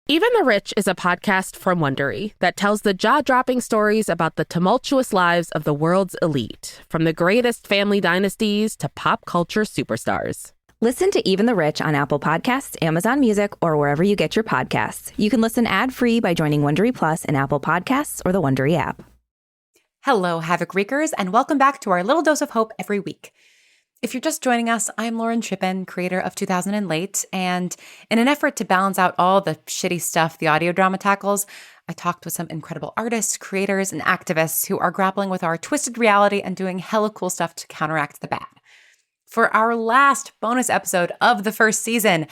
Even the Rich is a podcast from Wondery that tells the jaw-dropping stories about the tumultuous lives of the world's elite, from the greatest family dynasties to pop culture superstars. Listen to Even the Rich on Apple Podcasts, Amazon Music, or wherever you get your podcasts. You can listen ad-free by joining Wondery Plus in Apple Podcasts or the Wondery app. Hello, havoc wreakers, and welcome back to our little dose of hope every week. If you're just joining us, I'm Lauren Shippen, creator of 2000 and Late, and in an effort to balance out all the shitty stuff the audio drama tackles, I talked with some incredible artists, creators, and activists who are grappling with our twisted reality and doing hella cool stuff to counteract the bad. For our last bonus episode of the first season,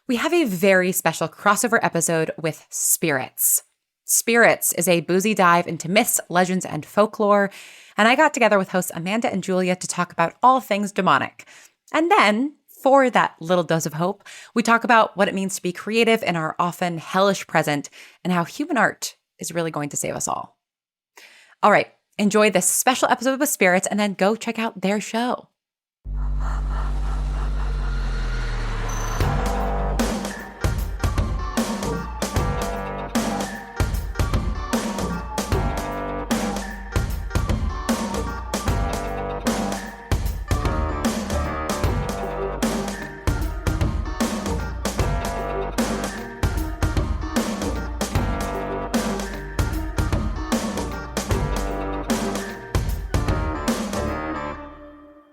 we have a very special crossover episode with Spirits. Spirits is a boozy dive into myths, legends, and folklore, and I got together with hosts Amanda and Julia to talk about all things demonic. And then, for that little dose of hope, we talk about what it means to be creative in our often hellish present and how human art is really going to save us all. All right, enjoy this special episode with Spirits and then go check out their show.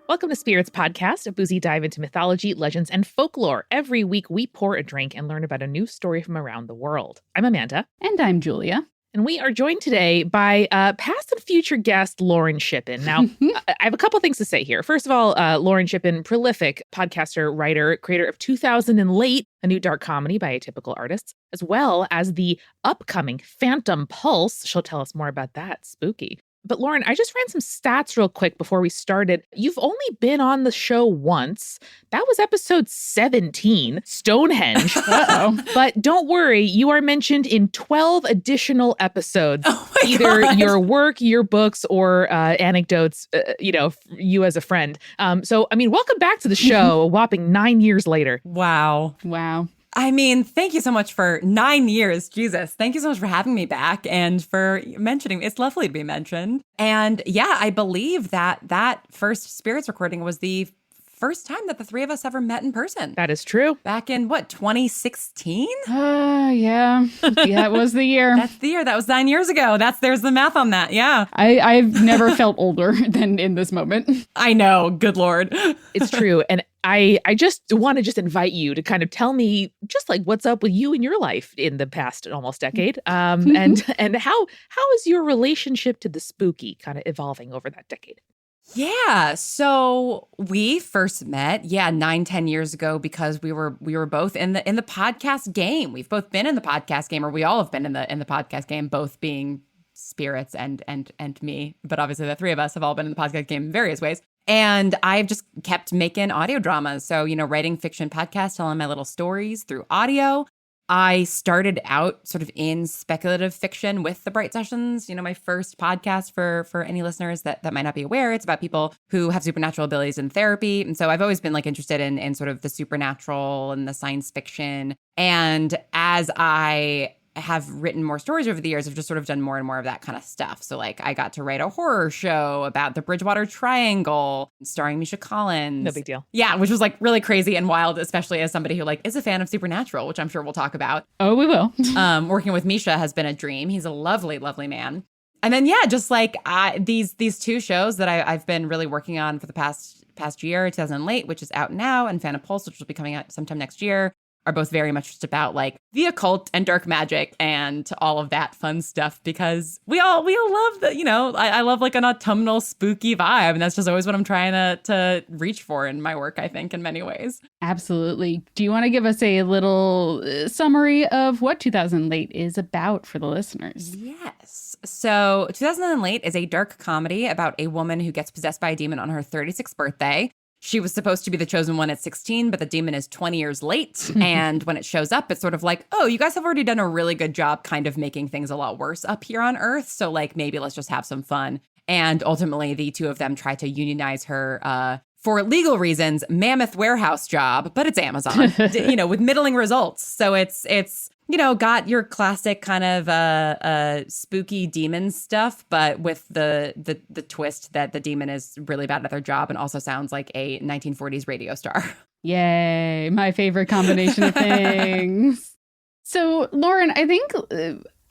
Welcome to Spirits Podcast, a boozy dive into mythology, legends, and folklore. Every week, we pour a drink and learn about a new story from around the world. I'm Amanda. And I'm Julia. And we are joined today by past and future guest Lauren Shippen. Now, I have a couple things to say here. First of all, Lauren Shippen, prolific podcaster, writer, creator of 2000 and Late, a new dark comedy by atypical artists, as well as the upcoming Phantom Pulse. She'll tell us more about that. Spooky. But Lauren, I just ran some stats real quick before we started. You've only been on the show once. That was episode 17, Stonehenge. Uh-oh. But don't worry, you are mentioned in 12 additional episodes. Oh my Either God. your work, your books, or anecdotes, you as a friend. Welcome back to the show, a whopping 9 years later. Wow. I mean, thank you so much for 9 years. Jesus. Thank you so much for having me back and for mentioning me. It's lovely to be mentioned. And yeah, I believe that first Spirits recording was the first time that the three of us ever met in person. That is true. Back in 2016? Yeah, it was the year. That's the year. That was 9 years ago. There's the math on that. Yeah. I've never felt older than in this moment. I know. Good Lord. It's true. And I just want to invite you to kind of tell me just like what's up with you in your life in the past almost decade. And how is your relationship to the spooky kind of evolving over that decade? Yeah. So we first met, 9-10 years ago because we were both in the podcast game. We've both been in the podcast game, or we all have been in the podcast game, both being Spirits and me. But obviously the three of us have all been in the podcast game in various ways. And I've just kept making audio dramas. So, writing fiction podcasts, telling my little stories through audio. I started out sort of in speculative fiction with the Bright Sessions. My first podcast for any listeners that might not be aware, it's about people who have supernatural abilities in therapy. And so I've always been interested in sort of the supernatural and the science fiction. And as I have written more stories over the years, I've just sort of done more and more of that kind of stuff. So I got to write a horror show about the Bridgewater Triangle starring Misha Collins. No big deal. Yeah, which was really crazy and wild, especially as somebody who is a fan of Supernatural, which I'm sure we'll talk about. Oh, we will. Working with Misha has been a dream. He's a lovely, lovely man. And then, these two shows that I've been really working on for the past year, 2000 and Late, which is out now, and Phantom Pulse, which will be coming out sometime next year, are both very much just about the occult and dark magic and all of that fun stuff, because we all love I love an autumnal spooky vibe, and that's just always what I'm trying to reach for in my work, I think, in many ways. Absolutely. Do you want to give us a little summary of what 2000 Late is about for the listeners? Yes. So 2000 Late is a dark comedy about a woman who gets possessed by a demon on her 36th birthday. She was supposed to be the chosen one at 16, but the demon is 20 years late. And when it shows up, it's sort of oh, you guys have already done a really good job kind of making things a lot worse up here on Earth. So maybe let's just have some fun. And ultimately, the two of them try to unionize her for legal reasons, mammoth warehouse job, but it's Amazon, with middling results. So it's got your classic kind of spooky demon stuff, but with the twist that the demon is really bad at their job and also sounds like a 1940s radio star. Yay, my favorite combination of things. So, Lauren, I think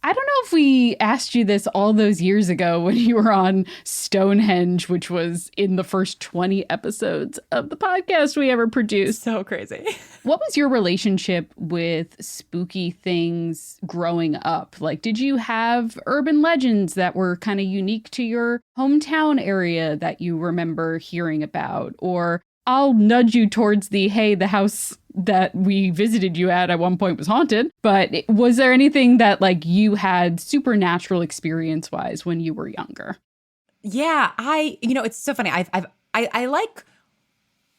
I don't know if we asked you this all those years ago when you were on Stonehenge, which was in the first 20 episodes of the podcast we ever produced. So crazy. What was your relationship with spooky things growing up? Like, did you have urban legends that were kind of unique to your hometown area that you remember hearing about? Or I'll nudge you towards the house that we visited you at one point was haunted. But was there anything that like you had supernatural experience wise when you were younger? Yeah, it's so funny. I like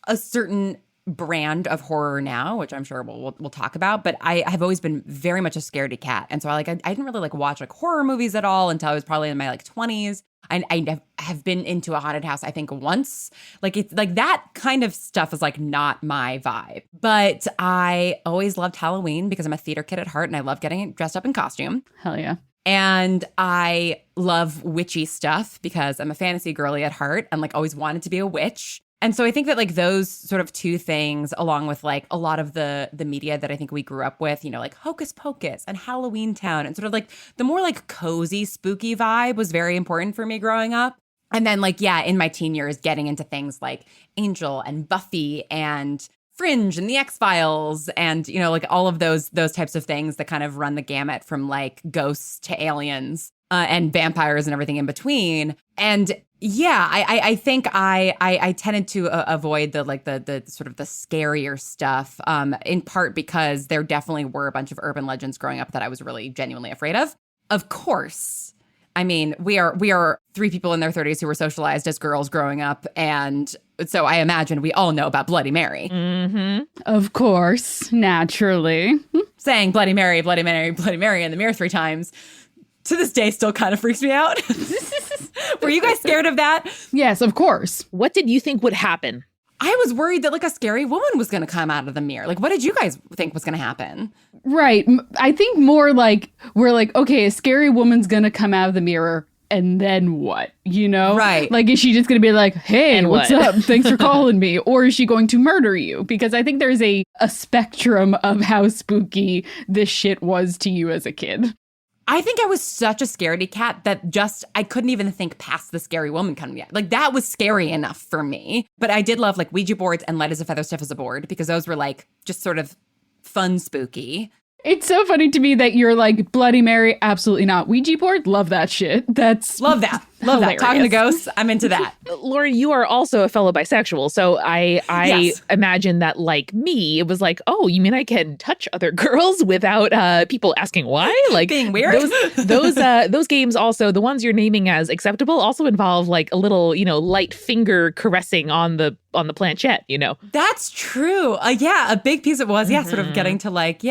a certain brand of horror now, which I'm sure we'll talk about, but I have always been very much a scaredy cat. And so I didn't really like watch like horror movies at all until I was probably in my like 20s. I have been into a haunted house, I think, once. Like, it's like that kind of stuff is like not my vibe. But I always loved Halloween because I'm a theater kid at heart and I love getting dressed up in costume. Hell yeah. And I love witchy stuff because I'm a fantasy girly at heart and like always wanted to be a witch. And so I think that like those sort of two things, along with like a lot of the media that I think we grew up with, like Hocus Pocus and Halloween Town, and sort of like the more like cozy, spooky vibe was very important for me growing up. And then like, yeah, in my teen years, getting into things like Angel and Buffy and Fringe and the X-Files and, like all of those types of things that kind of run the gamut from like ghosts to aliens and vampires and everything in between. And yeah, I think I tended to avoid the sort of the scarier stuff, in part because there definitely were a bunch of urban legends growing up that I was really genuinely afraid of. Of course. I mean, we are three people in their 30s who were socialized as girls growing up. And so I imagine we all know about Bloody Mary. Mm-hmm. Of course, naturally. Saying Bloody Mary, Bloody Mary, Bloody Mary in the mirror 3 times to this day still kind of freaks me out. Were you guys scared of that? Yes, of course. What did you think would happen? I was worried that like a scary woman was going to come out of the mirror. Like, what did you guys think was going to happen? Right. I think more like we're like, okay, a scary woman's going to come out of the mirror. And then what? Right. Like, is she just going to be like, hey, and what's up? Thanks for calling me. Or is she going to murder you? Because I think there's a spectrum of how spooky this shit was to you as a kid. I think I was such a scaredy cat that I couldn't even think past the scary woman coming yet. Like, that was scary enough for me. But I did love like Ouija boards and light as a feather, stiff as a board, because those were like just sort of fun, spooky. It's so funny to me that you're like, Bloody Mary, absolutely not. Ouija board, love that shit. Love that. Talking to ghosts, I'm into that. Lauren, you are also a fellow bisexual. So I Yes. imagine that like me, it was like, oh, you mean I can touch other girls without people asking why? Like being weird. Those games also, the ones you're naming as acceptable, also involve like a little, light finger caressing on the planchette, That's true. Yeah, a big piece of it was, sort of getting to like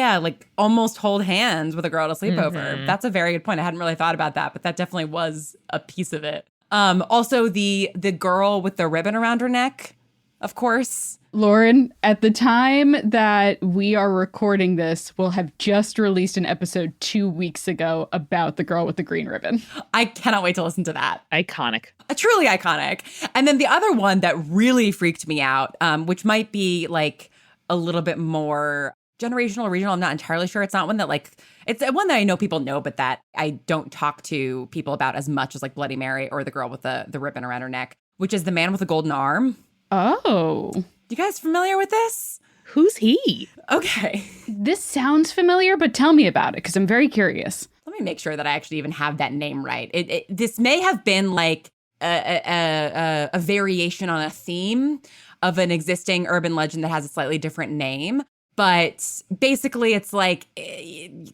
almost hold hands with a girl to sleep over. That's a very good point. I hadn't really thought about that, but that definitely was a piece of it. Also the girl with the ribbon around her neck, of course. Lauren, at the time that we are recording this, we'll have just released an episode 2 weeks ago about the girl with the green ribbon. I cannot wait to listen to that. Iconic. Truly iconic. And then the other one that really freaked me out, which might be like a little bit more generational or regional, I'm not entirely sure. It's not one that like, it's one that I know people know, but that I don't talk to people about as much as like Bloody Mary or the girl with the ribbon around her neck, which is the man with the golden arm. Oh. You guys familiar with this? Who's he? Okay. This sounds familiar, but tell me about it, because I'm very curious. Let me make sure that I actually even have that name right. This may have been like a variation on a theme of an existing urban legend that has a slightly different name. But basically, it's like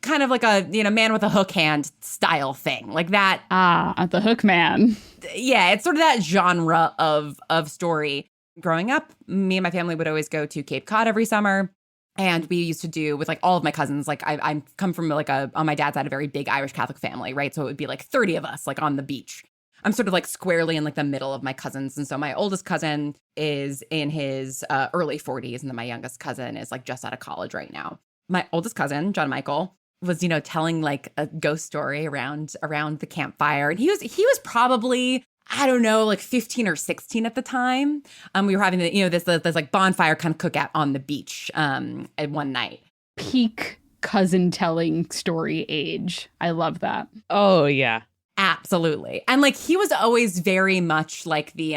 kind of like a man with a hook hand style thing, like that. Ah, the Hook Man. Yeah, it's sort of that genre of story. Growing up, me and my family would always go to Cape Cod every summer. And we used to do with like all of my cousins, like I come from like on my dad's side, a very big Irish Catholic family, right? So it would be like 30 of us like on the beach. I'm sort of like squarely in like the middle of my cousins. And so my oldest cousin is in his early 40s. And then my youngest cousin is like just out of college right now. My oldest cousin, John Michael, was, telling like a ghost story around the campfire. And he was probably, I don't know, like 15 or 16 at the time. We were having this like bonfire kind of cookout on the beach at one night. Peak cousin telling story age. I love that. Oh, yeah. Absolutely. And like he was always very much like the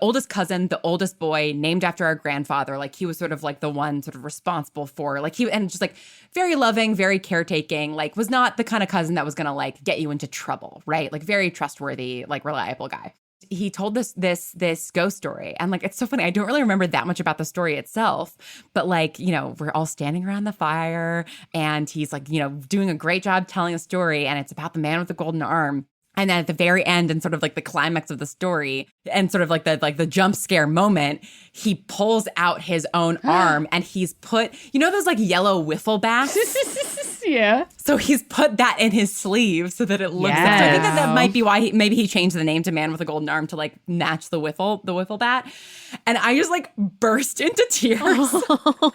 oldest cousin, the oldest boy, named after our grandfather. Like he was sort of like the one sort of responsible for and just like very loving, very caretaking, like was not the kind of cousin that was going to like get you into trouble, right? Like very trustworthy, like reliable guy. He told this ghost story, and like it's so funny. I don't really remember that much about the story itself, but like we're all standing around the fire, and he's like doing a great job telling a story, and it's about the man with the golden arm. And then at the very end, and sort of like the climax of the story, and sort of like the jump scare moment, he pulls out his own arm, and he's put those like yellow wiffle bats. Yeah. So he's put that in his sleeve so that it looks. Yes. So I think that might be why maybe he changed the name to Man with a Golden Arm to like match the wiffle bat. And I just like burst into tears because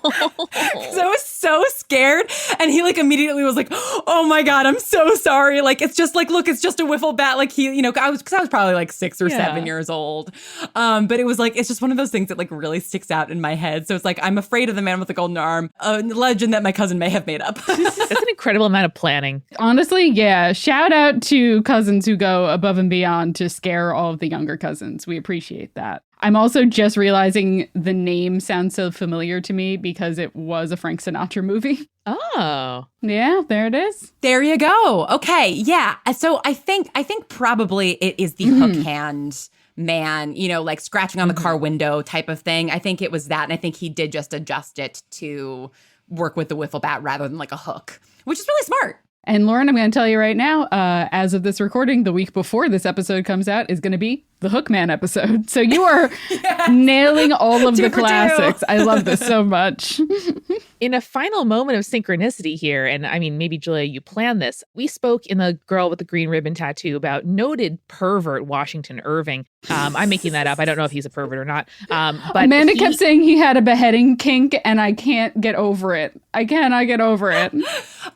I was so scared. And he like immediately was like, "Oh my God, I'm so sorry. Like it's just like, look, it's just a wiffle bat." Like he, I was probably like 6 or 7 years old. But it was like it's just one of those things that like really sticks out in my head. So it's like I'm afraid of the Man with the Golden Arm, a legend that my cousin may have made up. That's an incredible amount of planning. Honestly, yeah. Shout out to cousins who go above and beyond to scare all of the younger cousins. We appreciate that. I'm also just realizing the name sounds so familiar to me because it was a Frank Sinatra movie. Oh. Yeah, there it is. There you go. Okay, yeah. So I think probably it is the hook hand man, like scratching on the car window type of thing. I think it was that, and I think he did just adjust it to work with the wiffle bat rather than like a hook, which is really smart. And Lauren, I'm going to tell you right now, as of this recording, the week before this episode comes out is going to be the Hookman episode. So you are nailing all of the classics. I love this so much. In a final moment of synchronicity here, and I mean, maybe Julia, you planned this. We spoke in The Girl with the Green Ribbon Tattoo about noted pervert Washington Irving. I'm making that up. I don't know if he's a pervert or not. But Amanda kept saying he had a beheading kink, and I can't get over it. I cannot get over it.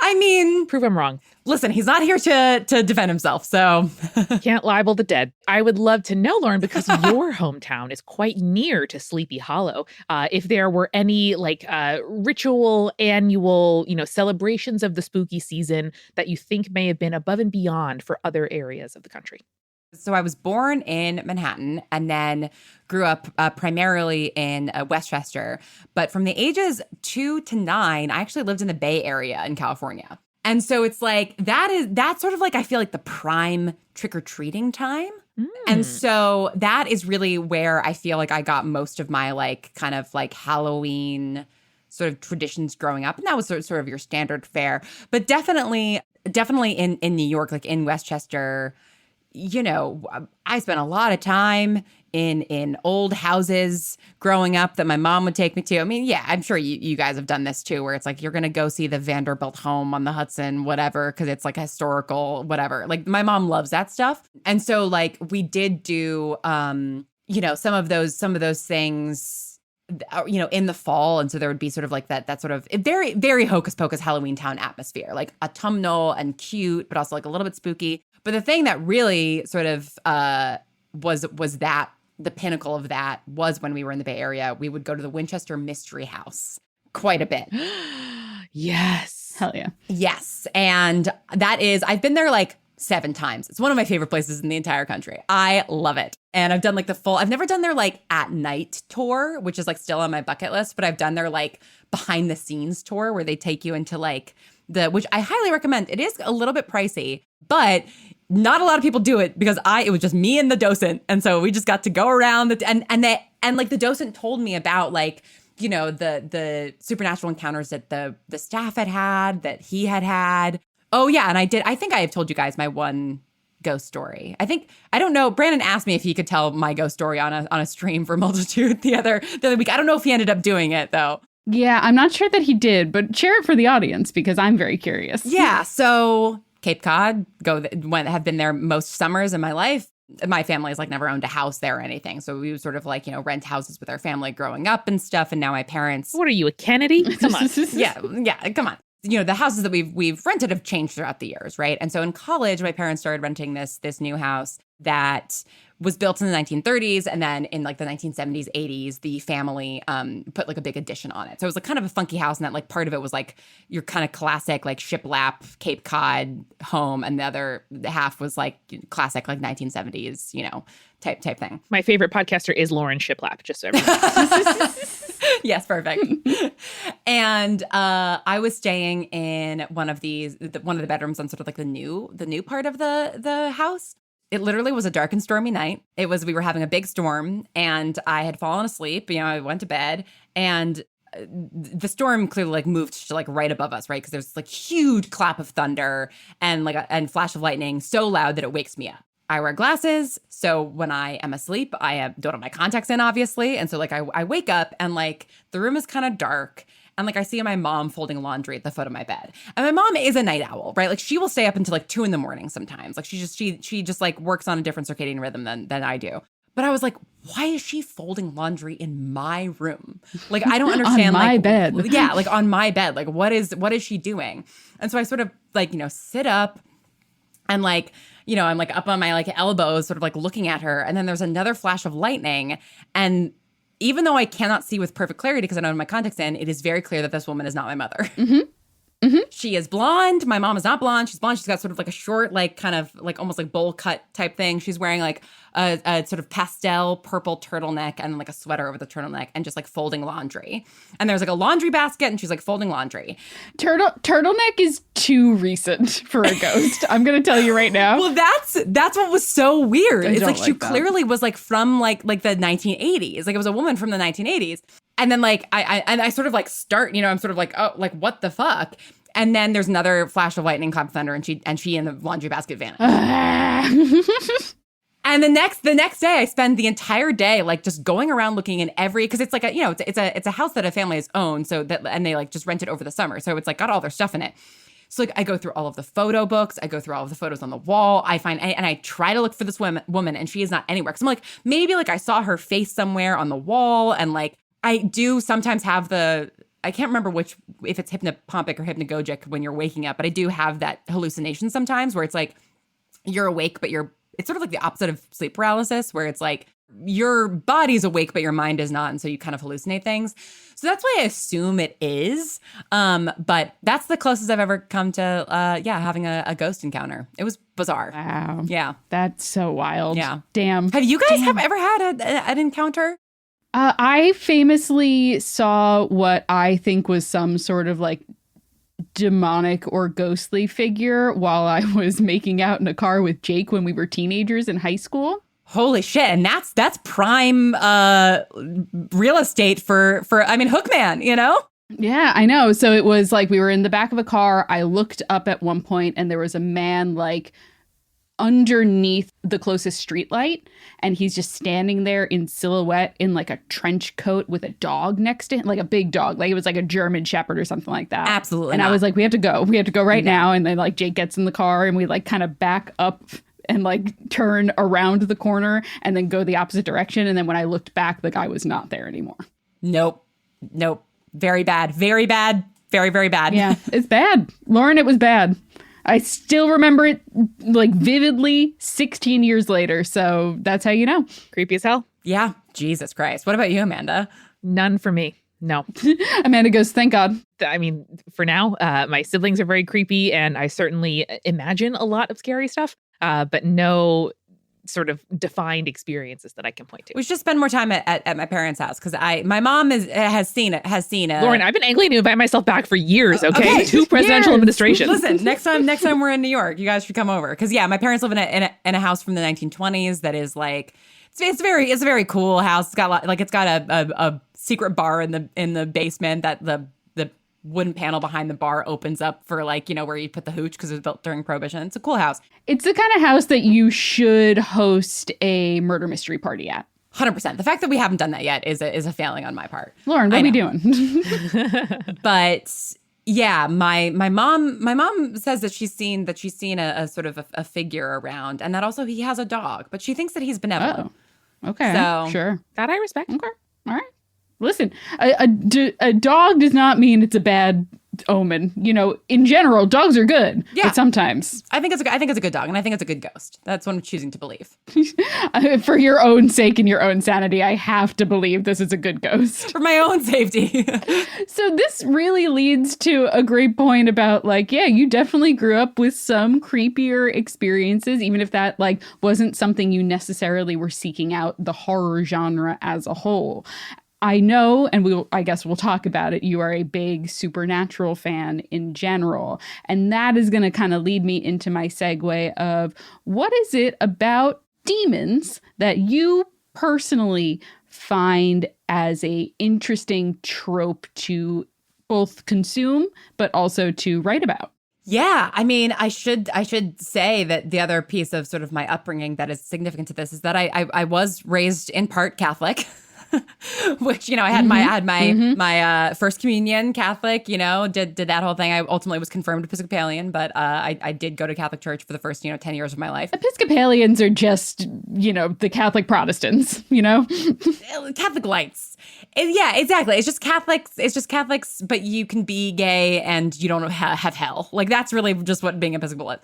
I mean, prove I'm wrong. Listen, he's not here to defend himself, so. Can't libel the dead. I would love to know, Lauren, because your hometown is quite near to Sleepy Hollow. If there were any like ritual annual, celebrations of the spooky season that you think may have been above and beyond for other areas of the country. So I was born in Manhattan and then grew up primarily in Westchester. But from the ages 2 to 9, I actually lived in the Bay Area in California. And so it's like that's sort of like I feel like the prime trick-or-treating time. And so that is really where I feel like I got most of my like kind of like Halloween sort of traditions growing up. And that was sort of your standard fare. But definitely in New York, like in Westchester, I spent a lot of time in old houses growing up that my mom would take me to. I mean, yeah, I'm sure you guys have done this too, where it's like you're going to go see the Vanderbilt home on the Hudson, whatever, because it's like historical, whatever. Like my mom loves that stuff. And so like we did do, some of those things, in the fall. And so there would be sort of like that sort of very, very hocus pocus Halloween town atmosphere, like autumnal and cute, but also like a little bit spooky. But the thing that really sort of was that the pinnacle of that was when we were in the Bay Area, we would go to the Winchester Mystery House quite a bit. Yes. Hell yeah. Yes. And I've been there like 7 times. It's one of my favorite places in the entire country. I love it. And I've done like I've never done their like at night tour, which is like still on my bucket list, but I've done their like behind the scenes tour where they take you into like which I highly recommend. It is a little bit pricey, but not a lot of people do it because it was just me and the docent. And so we just got to go around and like the docent told me about like, the supernatural encounters that the staff had that he had. Oh yeah. And I think I have told you guys my one ghost story. I don't know. Brandon asked me if he could tell my ghost story on a stream for Multitude the other week. I don't know if he ended up doing it though. Yeah, I'm not sure that he did, but share it for the audience because I'm very curious. Yeah. So Cape Cod, have been there most summers in my life. My family has like never owned a house there or anything. So we would sort of like, rent houses with our family growing up and stuff. And now my parents. What are you, a Kennedy? Come on. Yeah, come on. The houses that we've rented have changed throughout the years, right? And so in college, my parents started renting this new house that was built in the 1930s, and then in like the 1970s, 80s, the family put like a big addition on it. So it was like kind of a funky house, and that like part of it was like your kind of classic like shiplap Cape Cod home, and the half was like classic like 1970s, type thing. My favorite podcaster is Lauren Shippen, just so everyone. Yes, perfect. And I was staying in one of the bedrooms on sort of like the new part of the house. It literally was a dark and stormy night. We were having a big storm, and I had fallen asleep. I went to bed, and the storm clearly like moved to like right above us, right? Because there's like huge clap of thunder and like and flash of lightning so loud that it wakes me up. I wear glasses, so when I am asleep, don't have my contacts in, obviously. And so like I wake up, and like the room is kind of dark, and like I see my mom folding laundry at the foot of my bed. And my mom is a night owl, right? Like she will stay up until like 2 a.m. sometimes. Like she just like works on a different circadian rhythm than I do. But I was like, why is she folding laundry in my room? Like I don't understand. On my bed. Yeah, like on my bed. Like what is she doing? And so I sort of like sit up, and like I'm like up on my like elbows, sort of like looking at her. And then there's another flash of lightning, and even though I cannot see with perfect clarity because I don't have my contacts in, it is very clear that this woman is not my mother. Mm-hmm. Mm-hmm. She is blonde. My mom is not blonde. She's blonde. She's got sort of like a short, like kind of like almost like bowl cut type thing. She's wearing like a sort of pastel purple turtleneck and like a sweater over the turtleneck, and just like folding laundry. And there's like a laundry basket, and she's like folding laundry. Turtleneck is too recent for a ghost. I'm gonna tell you right now. Well, that's what was so weird. It's like she that. clearly was like from like the 1980s. Like it was a woman from the 1980s. And then like I sort of like start, I'm sort of like, oh, like what the fuck? And then there's another flash of lightning, clap of thunder, and she in the laundry basket vanished. And the next day, I spend the entire day like just going around looking in because it's like it's a house that a family has owned, and they like just rent it over the summer, so it's like got all their stuff in it. So like I go through all of the photo books, I go through all of the photos on the wall, I try to look for this woman, and she is not anywhere. Because I'm like, maybe like I saw her face somewhere on the wall, and like I do sometimes have I can't remember if it's hypnopompic or hypnagogic when you're waking up, but I do have that hallucination sometimes where it's like you're awake, but it's sort of like the opposite of sleep paralysis, where it's like your body's awake, but your mind is not. And so you kind of hallucinate things. So that's why I assume it is. But that's the closest I've ever come to, having a ghost encounter. It was bizarre. Wow. Yeah. That's so wild. Yeah. Damn. Have you guys have ever had an encounter? I famously saw what I think was some sort of like demonic or ghostly figure while I was making out in a car with Jake when we were teenagers in high school. Holy shit. And that's prime real estate for Hookman, Yeah, I know. So it was like we were in the back of a car. I looked up at one point, and there was a man like underneath the closest street light, and he's just standing there in silhouette in like a trench coat with a dog next to him, like a big dog, like it was like a German Shepherd or something like that. Absolutely. And not. I was like, we have to go right now. And then like Jake gets in the car, and we like kind of back up and like turn around the corner and then go the opposite direction. And then when I looked back, the guy was not there anymore. Nope. Very bad. Very bad. Very, very bad. Yeah, it's bad. Lauren, it was bad. I still remember it like vividly 16 years later. So that's how you know. Creepy as hell. Yeah. Jesus Christ. What about you, Amanda? None for me. No. Amanda goes, thank God. I mean, for now, my siblings are very creepy, and I certainly imagine a lot of scary stuff, but no sort of defined experiences that I can point to. We should just spend more time at my parents' house, because my mom has seen it. Lauren, I've been angling to invite myself back for years. Okay, 2 presidential administrations. Listen, next time we're in New York, you guys should come over, because my parents live in a house from the 1920s that is like it's a very cool house. It's got a secret bar in the basement that the wooden panel behind the bar opens up for where you put the hooch, because it was built during Prohibition. It's a cool house. It's the kind of house that you should host a murder mystery party at. 100%. The fact that we haven't done that yet is a failing on my part. Lauren, what are we doing? But Yeah, my mom says that she's seen a sort of a figure around, and that also he has a dog, but she thinks that he's benevolent. Oh, okay, So, sure. That I respect. Okay, all right. Listen, a dog does not mean it's a bad omen. You know, in general, dogs are good. Yeah. But sometimes, I think it's a good dog, and I think it's a good ghost. That's what I'm choosing to believe. for your own sake and your own sanity, I have to believe this is a good ghost. For my own safety. So this really leads to a great point about like, yeah, you definitely grew up with some creepier experiences, even if that like wasn't something you necessarily were seeking out the horror genre as a whole. I know, and I guess we'll talk about it, you are a big Supernatural fan in general. And that is going to kind of lead me into my segue of what is it about demons that you personally find as a interesting trope to both consume, but also to write about? Yeah, I mean, I should say that the other piece of sort of my upbringing that is significant to this is that I was raised in part Catholic. Which, you know, I had my first communion Catholic, you know, did that whole thing. I ultimately was confirmed Episcopalian, but I did go to Catholic church for the first, 10 years of my life. Episcopalians are just, the Catholic Protestants, Catholic lights. Yeah, exactly. It's just Catholics, but you can be gay and you don't have hell. Like, that's really just what being Episcopal is.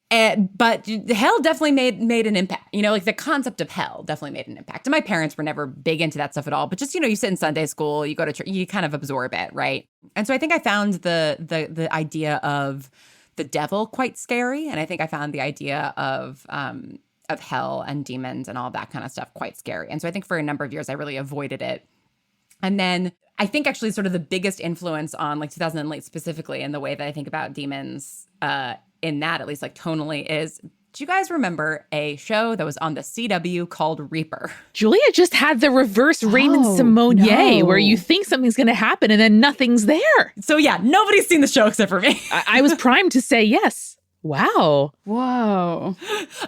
But hell definitely made an impact. Like the concept of hell definitely made an impact. And my parents were never big into that stuff at all. But just, you sit in Sunday school, you go to church, you kind of absorb it, right? And so I think I found the idea of the devil quite scary. And I think I found the idea of hell and demons and all that kind of stuff quite scary. And so I think for a number of years, I really avoided it. And then I think actually sort of the biggest influence on like 2008 specifically and the way that I think about demons in that, at least like tonally, is, do you guys remember a show that was on the CW called Reaper? Julia just had the reverse Raymond Simonier, where you think something's going to happen and then nothing's there. So yeah, nobody's seen the show except for me. I was primed to say yes. Wow. Whoa.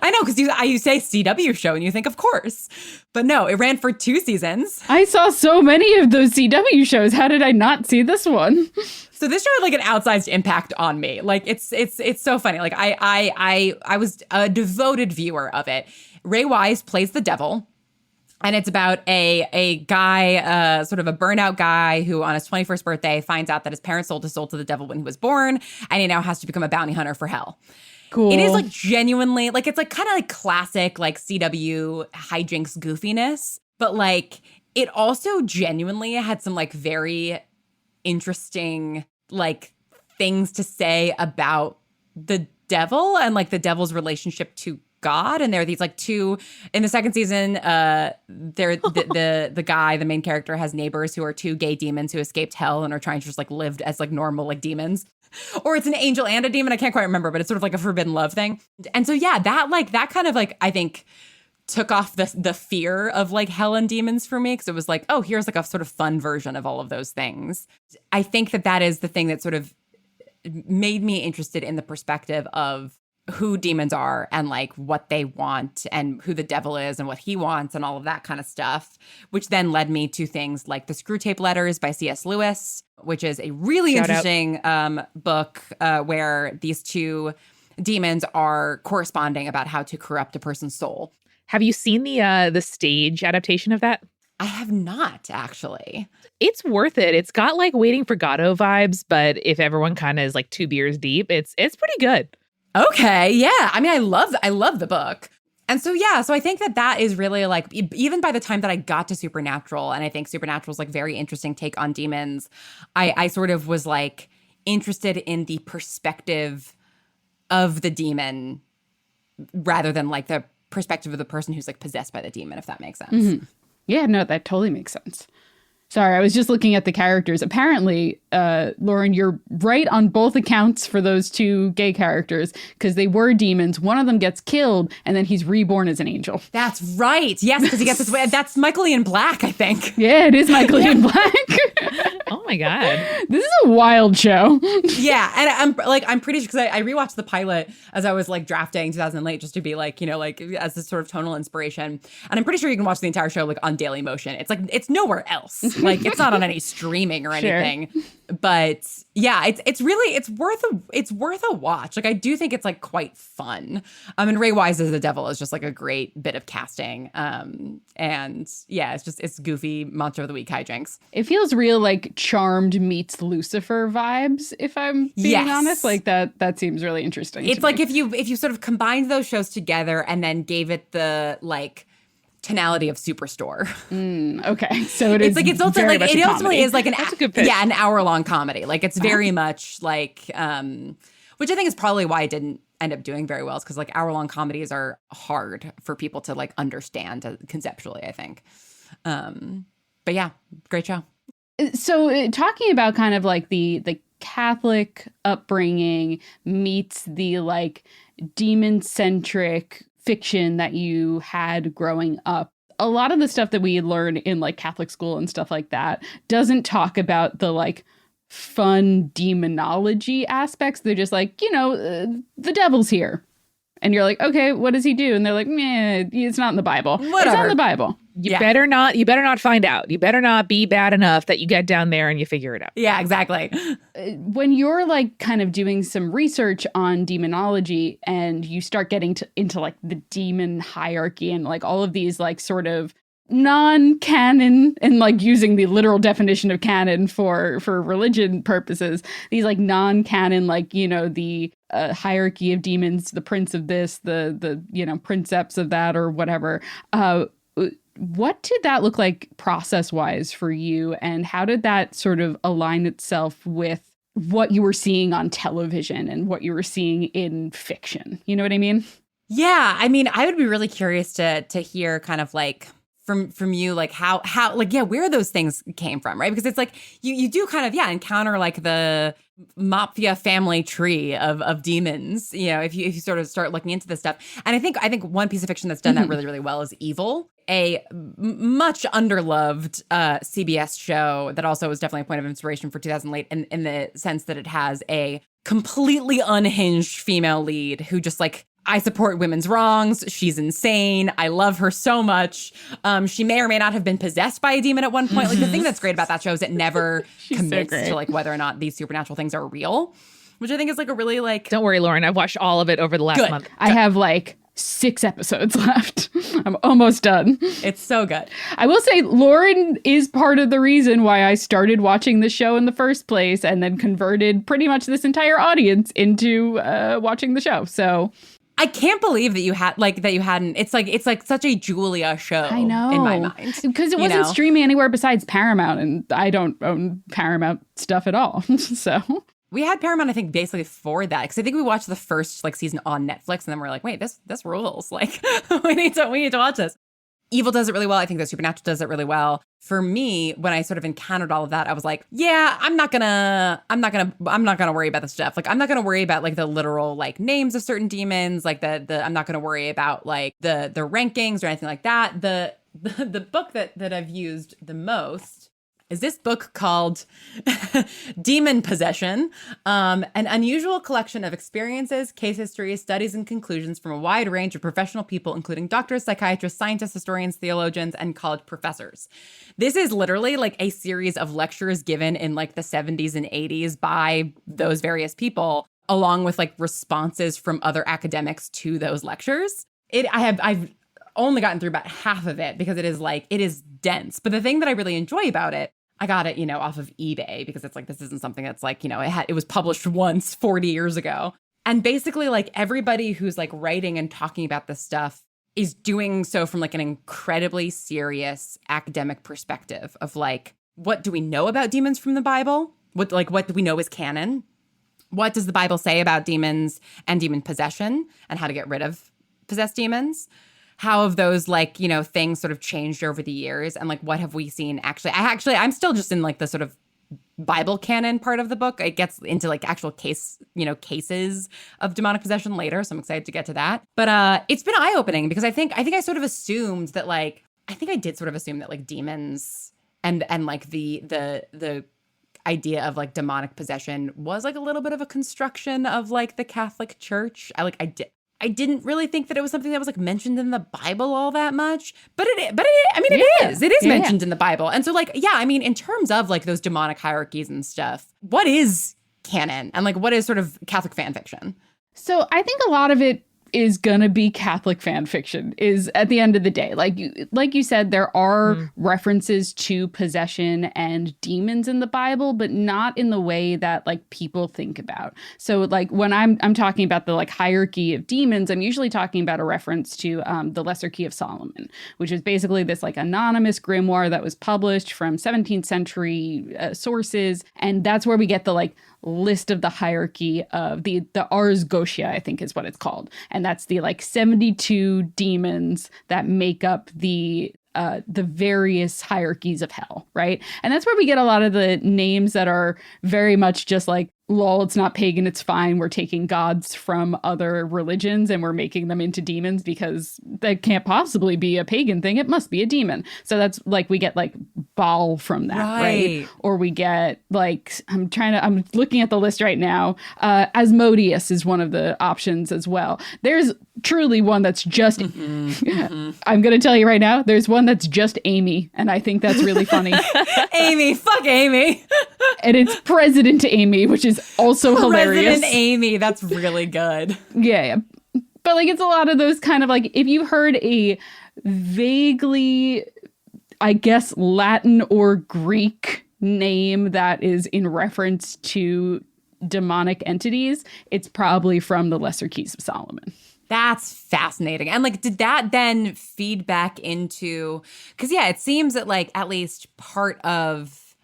I know, because you say CW show and you think, of course. But no, it ran for 2 seasons. I saw so many of those CW shows. How did I not see this one? So this show had like an outsized impact on me. Like it's so funny. Like I was a devoted viewer of it. Ray Wise plays the devil. And it's about a guy, sort of a burnout guy who on his 21st birthday finds out that his parents sold his soul to the devil when he was born. And he now has to become a bounty hunter for hell. Cool. It is like genuinely, like it's like kind of like classic like CW hijinks goofiness. But like it also genuinely had some like very interesting like things to say about the devil and like the devil's relationship to God. And there are these like 2 in the second season. The guy, the main character, has neighbors who are 2 gay demons who escaped hell and are trying to just like live as like normal like demons. Or it's an angel and a demon. I can't quite remember, but it's sort of like a forbidden love thing. And so yeah, that kind of like I think took off the fear of like hell and demons for me, because it was like, oh, here's like a sort of fun version of all of those things. I think that is the thing that sort of made me interested in the perspective of who demons are and like what they want and who the devil is and what he wants and all of that kind of stuff, which then led me to things like The Screwtape Letters by C.S. Lewis, which is a really interesting book where these 2 demons are corresponding about how to corrupt a person's soul. Have you seen the stage adaptation of that? I have not, actually. It's worth it. It's got like Waiting for Godot vibes, but if everyone kind of is like 2 beers deep, it's pretty good. Okay, yeah. I mean, I love the book. And so, yeah, so I think that is really like, even by the time that I got to Supernatural, and I think Supernatural's like very interesting take on demons, I sort of was like interested in the perspective of the demon rather than like the perspective of the person who's like possessed by the demon, if that makes sense. Mm-hmm. Yeah, no, that totally makes sense. Sorry, I was just looking at the characters. Apparently, Lauren, you're right on both accounts for those 2 gay characters, because they were demons. One of them gets killed, and then he's reborn as an angel. That's right. Yes, because he gets this way. That's Michael Ian Black, I think. Yeah, it is Michael Ian Black. Oh my God. This is a wild show. Yeah, and I'm pretty sure, because I rewatched the pilot as I was like drafting 2008 just to be like, like as this sort of tonal inspiration. And I'm pretty sure you can watch the entire show like on Daily Motion. It's like, it's nowhere else. Like it's not on any streaming or anything. But yeah, it's worth a watch. Like I do think it's like quite fun. And Ray Wise as the devil is just like a great bit of casting. And yeah, it's goofy monster of the week hijinks. It feels real like Charmed meets Lucifer vibes, if I'm being honest. Like that seems really interesting. It's like if you sort of combined those shows together and then gave it the like tonality of Superstore. Okay, so it's like it's also like it ultimately is like That's a good pitch. an hour-long comedy. Like it's very much like which I think is probably why it didn't end up doing very well, is because like hour-long comedies are hard for people to like understand conceptually, I think. But yeah, great show. So talking about kind of like the Catholic upbringing meets the like demon-centric fiction that you had growing up. A lot of the stuff that we learn in like Catholic school and stuff like that doesn't talk about the like fun demonology aspects. They're just like, the devil's here. And you're like, okay, what does he do? And they're like, meh, it's not in the Bible. Whatever. It's not in the Bible. You better not find out. You better not be bad enough that you get down there and you figure it out. Yeah, exactly. When you're like kind of doing some research on demonology and you start getting into like the demon hierarchy and like all of these like sort of non-canon, and like using the literal definition of canon for religion purposes, these like non-canon, like, the hierarchy of demons, the prince of this, the princeps of that, or whatever. What did that look like process-wise for you, and how did that sort of align itself with what you were seeing on television and what you were seeing in fiction? You know what I mean? Yeah, I mean, I would be really curious to hear kind of like from you, like how like, yeah, where those things came from, right? Because it's like you do kind of, encounter like the mafia family tree of demons, if you sort of start looking into this stuff. And I think one piece of fiction that's done that really, really well is Evil, a much underloved CBS show that also was definitely a point of inspiration for 2008 in the sense that it has a completely unhinged female lead who just like, I support women's wrongs. She's insane. I love her so much. She may or may not have been possessed by a demon at one point. Like the thing that's great about that show is it never commits to like whether or not these supernatural things are real, which I think is like a really like. Don't worry, Lauren. I've watched all of it over the last month. I have like 6 episodes left. I'm almost done. It's so good. I will say Lauren is part of the reason why I started watching the show in the first place, and then converted pretty much this entire audience into watching the show. So. I can't believe that you hadn't. It's like such a Julia show. I know. In my mind, because it wasn't streaming anywhere besides Paramount, and I don't own Paramount stuff at all. So we had Paramount, I think, basically for that, because I think we watched the first like season on Netflix, and then we're like, wait, this rules. Like we need to watch this. Evil does it really well. I think that Supernatural does it really well. For me, when I sort of encountered all of that, I was like, yeah, I'm not gonna worry about the stuff. Like, I'm not gonna worry about like the literal like names of certain demons. Like I'm not gonna worry about like the rankings or anything like that. The book that I've used the most is this book called Demon Possession, an unusual collection of experiences, case histories, studies, and conclusions from a wide range of professional people, including doctors, psychiatrists, scientists, historians, theologians, and college professors. This is literally like a series of lectures given in like the 70s and 80s by those various people, along with like responses from other academics to those lectures. I've only gotten through about half of it because it is dense. But the thing that I really enjoy about it, I got it, off of eBay, because it's like, this isn't something that's like, it was published once 40 years ago. And basically like everybody who's like writing and talking about this stuff is doing so from like an incredibly serious academic perspective of like, what do we know about demons from the Bible? What do we know is canon? What does the Bible say about demons and demon possession and how to get rid of possessed demons? How have those like, things sort of changed over the years? And like, what have we seen I'm still just in like the sort of Bible canon part of the book. It gets into like actual cases of demonic possession later. So I'm excited to get to that. But it's been eye-opening because I think I sort of assumed that like, I did sort of assume that like demons and like the idea of like demonic possession was like a little bit of a construction of like the Catholic Church. I didn't really think that it was something that was like mentioned in the Bible all that much, but it is mentioned in the Bible. And so like, yeah, I mean, in terms of like those demonic hierarchies and stuff, what is canon and like what is sort of Catholic fan fiction? So I think a lot of it is gonna be Catholic fan fiction, is at the end of the day. Like you said, there are references to possession and demons in the Bible, but not in the way that like people think about. So like when I'm talking about the like hierarchy of demons, I'm usually talking about a reference to the Lesser Key of Solomon, which is basically this like anonymous grimoire that was published from 17th century sources. And that's where we get the like list of the hierarchy of the Ars Goetia, I think is what it's called. And that's the like 72 demons that make up the various hierarchies of hell, right? And that's where we get a lot of the names that are very much just like, lol, it's not pagan, it's fine. We're taking gods from other religions and we're making them into demons because that can't possibly be a pagan thing. It must be a demon. So that's like, we get like Baal from that, right? Or we get like, I'm looking at the list right now. Asmodeus is one of the options as well. There's truly one that's just, I'm going to tell you right now, there's one that's just Amy. And I think that's really funny. Amy, fuck Amy. And it's President Amy, which is also hilarious. President Amy, that's really good. Yeah. But like, it's a lot of those kind of like, if you heard a vaguely, I guess, Latin or Greek name that is in reference to demonic entities, it's probably from the Lesser Keys of Solomon. That's fascinating. And like, did that then feed back into, because yeah, it seems that like at least part of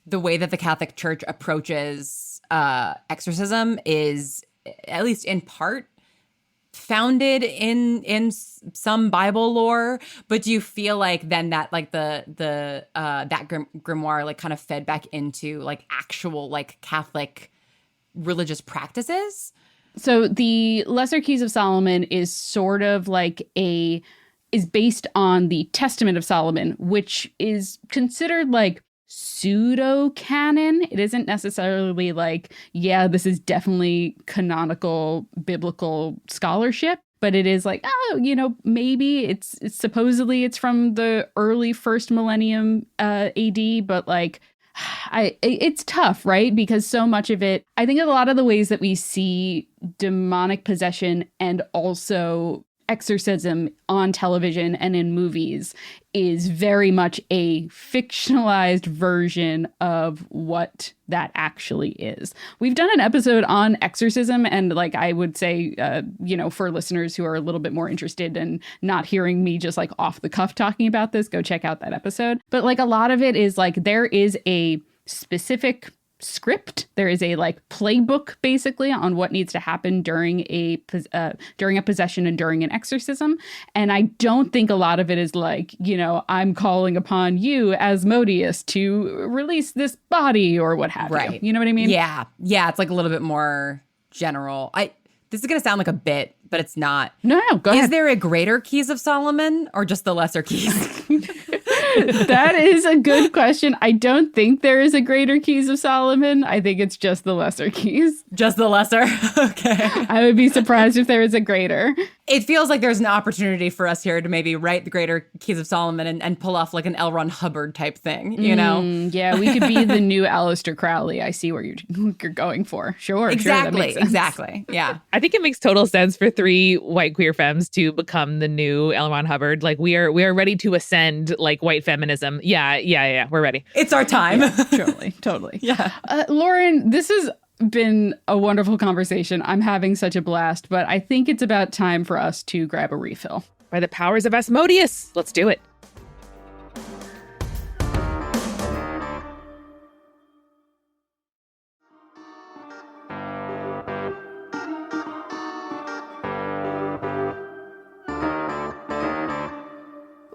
the way that the Catholic Church approaches exorcism is, at least in part, founded in some Bible lore. But do you feel like then that like that grimoire like kind of fed back into like actual like Catholic religious practices? So the Lesser Keys of Solomon is sort of like is based on the Testament of Solomon, which is considered like pseudo canon. It isn't necessarily like, yeah, this is definitely canonical biblical scholarship, but it is like, oh, you know, maybe it's supposedly it's from the early first millennium AD, but like it's tough, right? Because so much of it, I think a lot of the ways that we see demonic possession and also exorcism on television and in movies is very much a fictionalized version of what that actually is. We've done an episode on exorcism, and like I would say, for listeners who are a little bit more interested in not hearing me just like off the cuff talking about this, go check out that episode. But like a lot of it is like there is a specific script. There is a like playbook basically on what needs to happen during a possession and during an exorcism. And I don't think a lot of it is like, you know, I'm calling upon you, Asmodeus, to release this body or what have you. You know what I mean? Yeah. Yeah. It's like a little bit more general. This is going to sound like a bit, but it's not. No, go ahead. Is there a greater Keys of Solomon or just the lesser keys? That is a good question. I don't think there is a greater Keys of Solomon. I think it's just the lesser keys. Just the lesser? Okay. I would be surprised if there was a greater. It feels like there's an opportunity for us here to maybe write the greater Keys of Solomon and pull off like an L. Ron Hubbard type thing, you know? Yeah, we could be the new Aleister Crowley. I see where you're going for. Sure. Exactly. Sure, exactly. Yeah. I think it makes total sense for 3 white queer femmes to become the new L. Ron Hubbard. Like we are ready to ascend like white feminism. Yeah. We're ready. It's our time. Yeah, totally. Yeah. Lauren, this has been a wonderful conversation. I'm having such a blast, but I think it's about time for us to grab a refill. By the powers of Asmodeus, let's do it.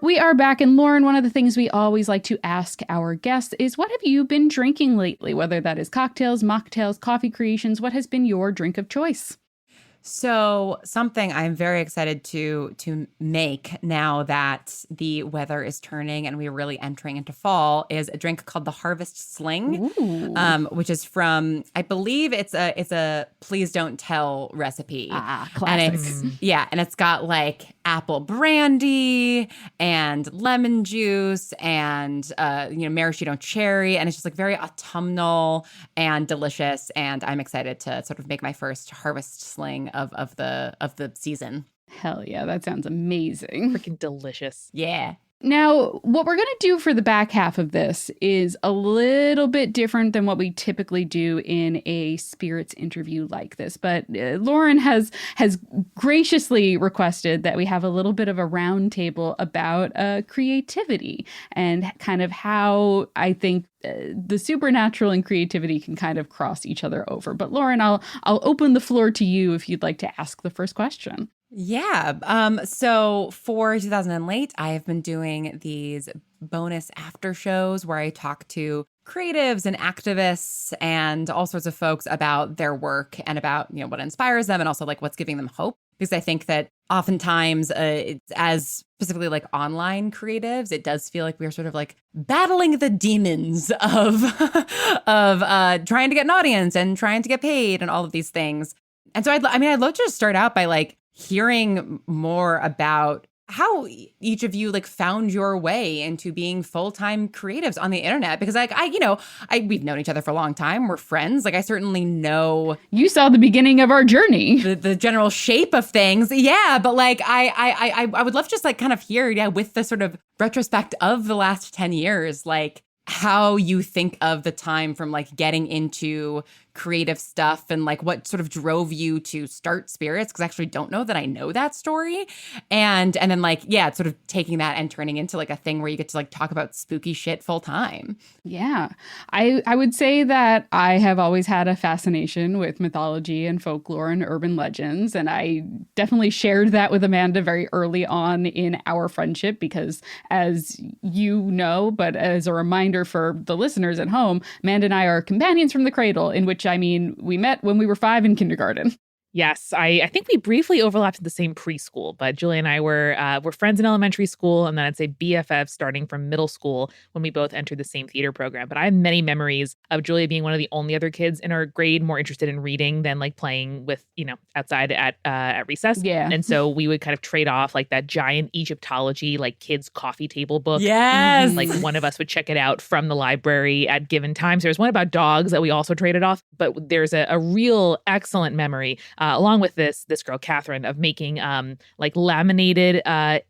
We are back, and Lauren, one of the things we always like to ask our guests is, what have you been drinking lately? Whether that is cocktails, mocktails, coffee creations, what has been your drink of choice? So something I'm very excited to make now that the weather is turning and we're really entering into fall is a drink called the Harvest Sling, which is from, I believe it's a Please Don't Tell recipe. Classic. And it's got like apple brandy and lemon juice and maraschino cherry, and it's just like very autumnal and delicious. And I'm excited to sort of make my first Harvest Sling of the season. Hell yeah, that sounds amazing. Freaking delicious. Yeah. Now, what we're going to do for the back half of this is a little bit different than what we typically do in a spirits interview like this. But Lauren has graciously requested that we have a little bit of a round table about creativity and kind of how I think the supernatural and creativity can kind of cross each other over. But Lauren, I'll open the floor to you if you'd like to ask the first question. Yeah. So for 2000 and Late, I have been doing these bonus after shows where I talk to creatives and activists and all sorts of folks about their work and about, what inspires them and also like what's giving them hope. Because I think that oftentimes, as specifically like online creatives, it does feel like we're sort of like battling the demons of trying to get an audience and trying to get paid and all of these things. And so I'd love to just start out by like hearing more about how each of you like found your way into being full-time creatives on the internet, because we've known each other for a long time. We're friends. Like I certainly know you saw the beginning of our journey, the general shape of things. Yeah. But like, I would love to just like kind of hear, with the sort of retrospect of the last 10 years, like how you think of the time from like getting into creative stuff and like what sort of drove you to start spirits, because I actually don't know that I know that story. And then like, sort of taking that and turning into like a thing where you get to like talk about spooky shit full time. Yeah. I would say that I have always had a fascination with mythology and folklore and urban legends. And I definitely shared that with Amanda very early on in our friendship, because as you know, but as a reminder for the listeners at home, Amanda and I are companions from the cradle, in which we met when we were 5 in kindergarten. Yes, I think we briefly overlapped at the same preschool, but Julia and I were friends in elementary school, and then I'd say BFFs starting from middle school when we both entered the same theater program. But I have many memories of Julia being one of the only other kids in our grade more interested in reading than like playing with, outside at recess. Yeah. And so we would kind of trade off like that giant Egyptology, like kids coffee table book. Yes. Like one of us would check it out from the library at given times. There's one about dogs that we also traded off, but there's a real excellent memory along with this girl, Catherine, of making like laminated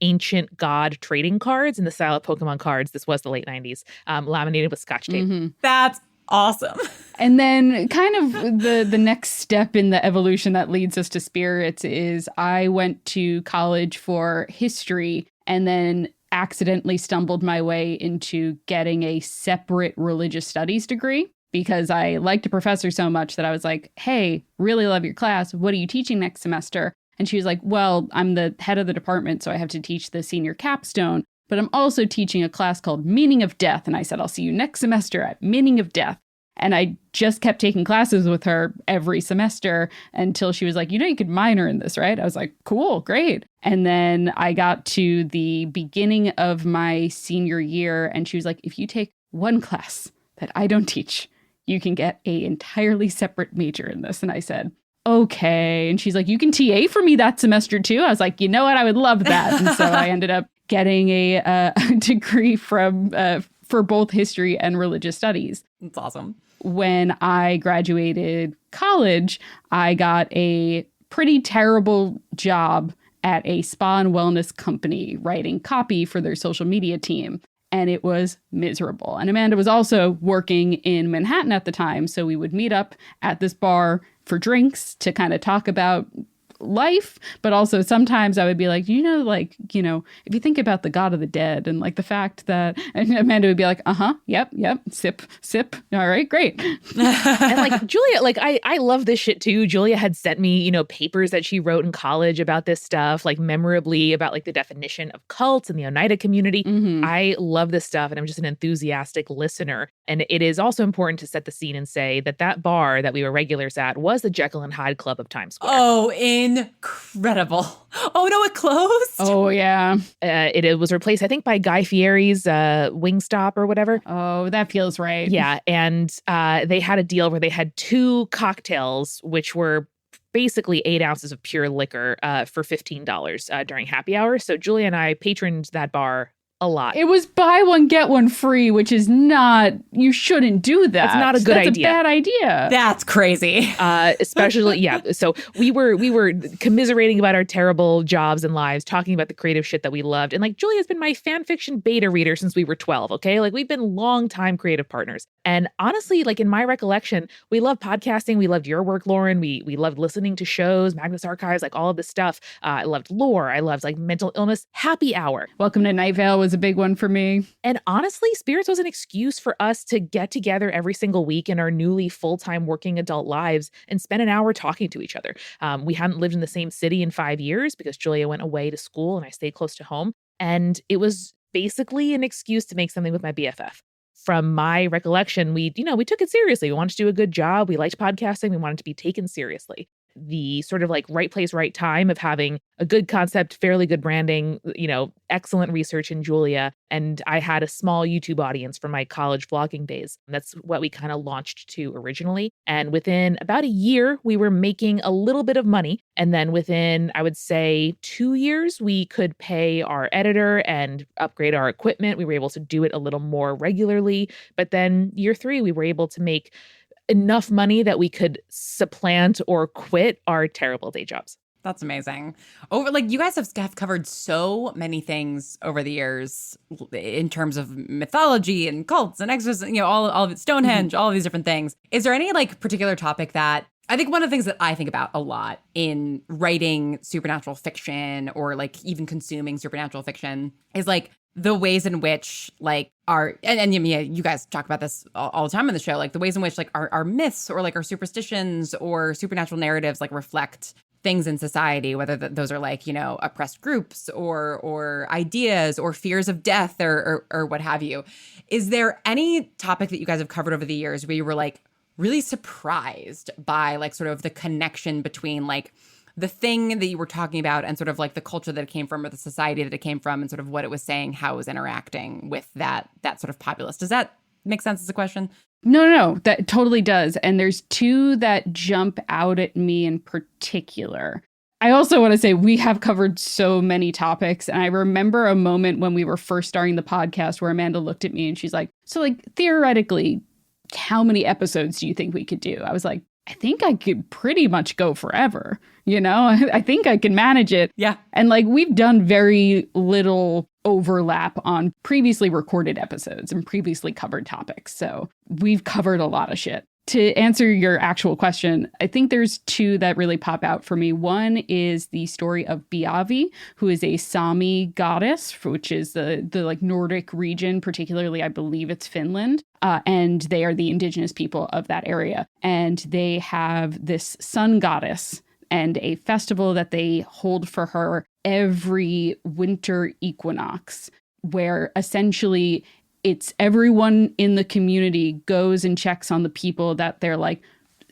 ancient god trading cards in the style of Pokemon cards. This was the late 90s, laminated with Scotch tape. Mm-hmm. That's awesome. And then kind of the next step in the evolution that leads us to spirits is I went to college for history and then accidentally stumbled my way into getting a separate religious studies degree, because I liked a professor so much that I was like, hey, really love your class. What are you teaching next semester? And she was like, well, I'm the head of the department, so I have to teach the senior capstone, but I'm also teaching a class called Meaning of Death. And I said, I'll see you next semester at Meaning of Death. And I just kept taking classes with her every semester until she was like, you could minor in this, right? I was like, cool, great. And then I got to the beginning of my senior year, and she was like, if you take one class that I don't teach, you can get a entirely separate major in this. And I said, okay. And she's like, you can TA for me that semester too. I was like, you know what? I would love that. And so I ended up getting a degree for both history and religious studies. That's awesome. When I graduated college, I got a pretty terrible job at a spa and wellness company writing copy for their social media team. And it was miserable. And Amanda was also working in Manhattan at the time. So we would meet up at this bar for drinks to kind of talk about life. But also sometimes I would be like, if you think about the God of the dead and like the fact that, and Amanda would be like, yep, sip. All right, great. And like Julia, like I love this shit too. Julia had sent me, papers that she wrote in college about this stuff, like memorably about like the definition of cults and the Oneida community. Mm-hmm. I love this stuff, and I'm just an enthusiastic listener. And it is also important to set the scene and say that bar that we were regulars at was the Jekyll and Hyde Club of Times Square. Oh, incredible. Oh no, it closed. Oh yeah. It was replaced, I think, by Guy Fieri's Wingstop or whatever. Oh, that feels right. Yeah, and they had a deal where they had 2 cocktails, which were basically 8 ounces of pure liquor for $15 during happy hour. So Julia and I patroned that bar a lot. It was buy one, get one free, which is not, you shouldn't do that. That's not a good idea. That's a bad idea. That's crazy. Especially, yeah. So we were commiserating about our terrible jobs and lives, talking about the creative shit that we loved. And like, Julia's been my fan fiction beta reader since we were 12, okay? Like, we've been long-time creative partners. And honestly, like, in my recollection, we love podcasting. We loved your work, Lauren. We loved listening to shows, Magnus Archives, like all of this stuff. I loved lore. I loved like mental illness happy hour. Welcome to Night Vale was a big one for me. And honestly, Spirits was an excuse for us to get together every single week in our newly full-time working adult lives and spend an hour talking to each other. We hadn't lived in the same city in 5 years because Julia went away to school and I stayed close to home. And it was basically an excuse to make something with my BFF. From my recollection, we took it seriously. We wanted to do a good job. We liked podcasting. We wanted to be taken seriously. The sort of like right place, right time of having a good concept, fairly good branding, excellent research in Julia. And I had a small YouTube audience from my college vlogging days. That's what we kind of launched to originally. And within about a year, we were making a little bit of money. And then within, I would say, 2 years, we could pay our editor and upgrade our equipment. We were able to do it a little more regularly. But then year 3, we were able to make enough money that we could supplant or quit our terrible day jobs. That's amazing. You guys have covered so many things over the years in terms of mythology and cults and exorcism, all of it, Stonehenge, all of these different things. Is there any like particular topic that I think one of the things that I think about a lot in writing supernatural fiction or like even consuming supernatural fiction is like the ways in which like you guys talk about this all the time on the show, like the ways in which like our myths or like our superstitions or supernatural narratives like reflect things in society, whether those are like, oppressed groups or ideas or fears of death or what have you. Is there any topic that you guys have covered over the years where you were like really surprised by like sort of the connection between like the thing that you were talking about and sort of like the culture that it came from or the society that it came from and sort of what it was saying, how it was interacting with that sort of populace? Does that make sense as a question? No, that totally does. And there's 2 that jump out at me in particular. I also want to say we have covered so many topics. And I remember a moment when we were first starting the podcast where Amanda looked at me and she's like, so like theoretically, how many episodes do you think we could do? I was like, I think I could pretty much go forever. I think I can manage it. Yeah. And like we've done very little overlap on previously recorded episodes and previously covered topics. So we've covered a lot of shit. To answer your actual question, I think there's 2 that really pop out for me. One is the story of Biavi, who is a Sami goddess, which is the like Nordic region, particularly I believe it's Finland. And they are the indigenous people of that area. And they have this sun goddess and a festival that they hold for her every winter equinox, where essentially it's everyone in the community goes and checks on the people that they're like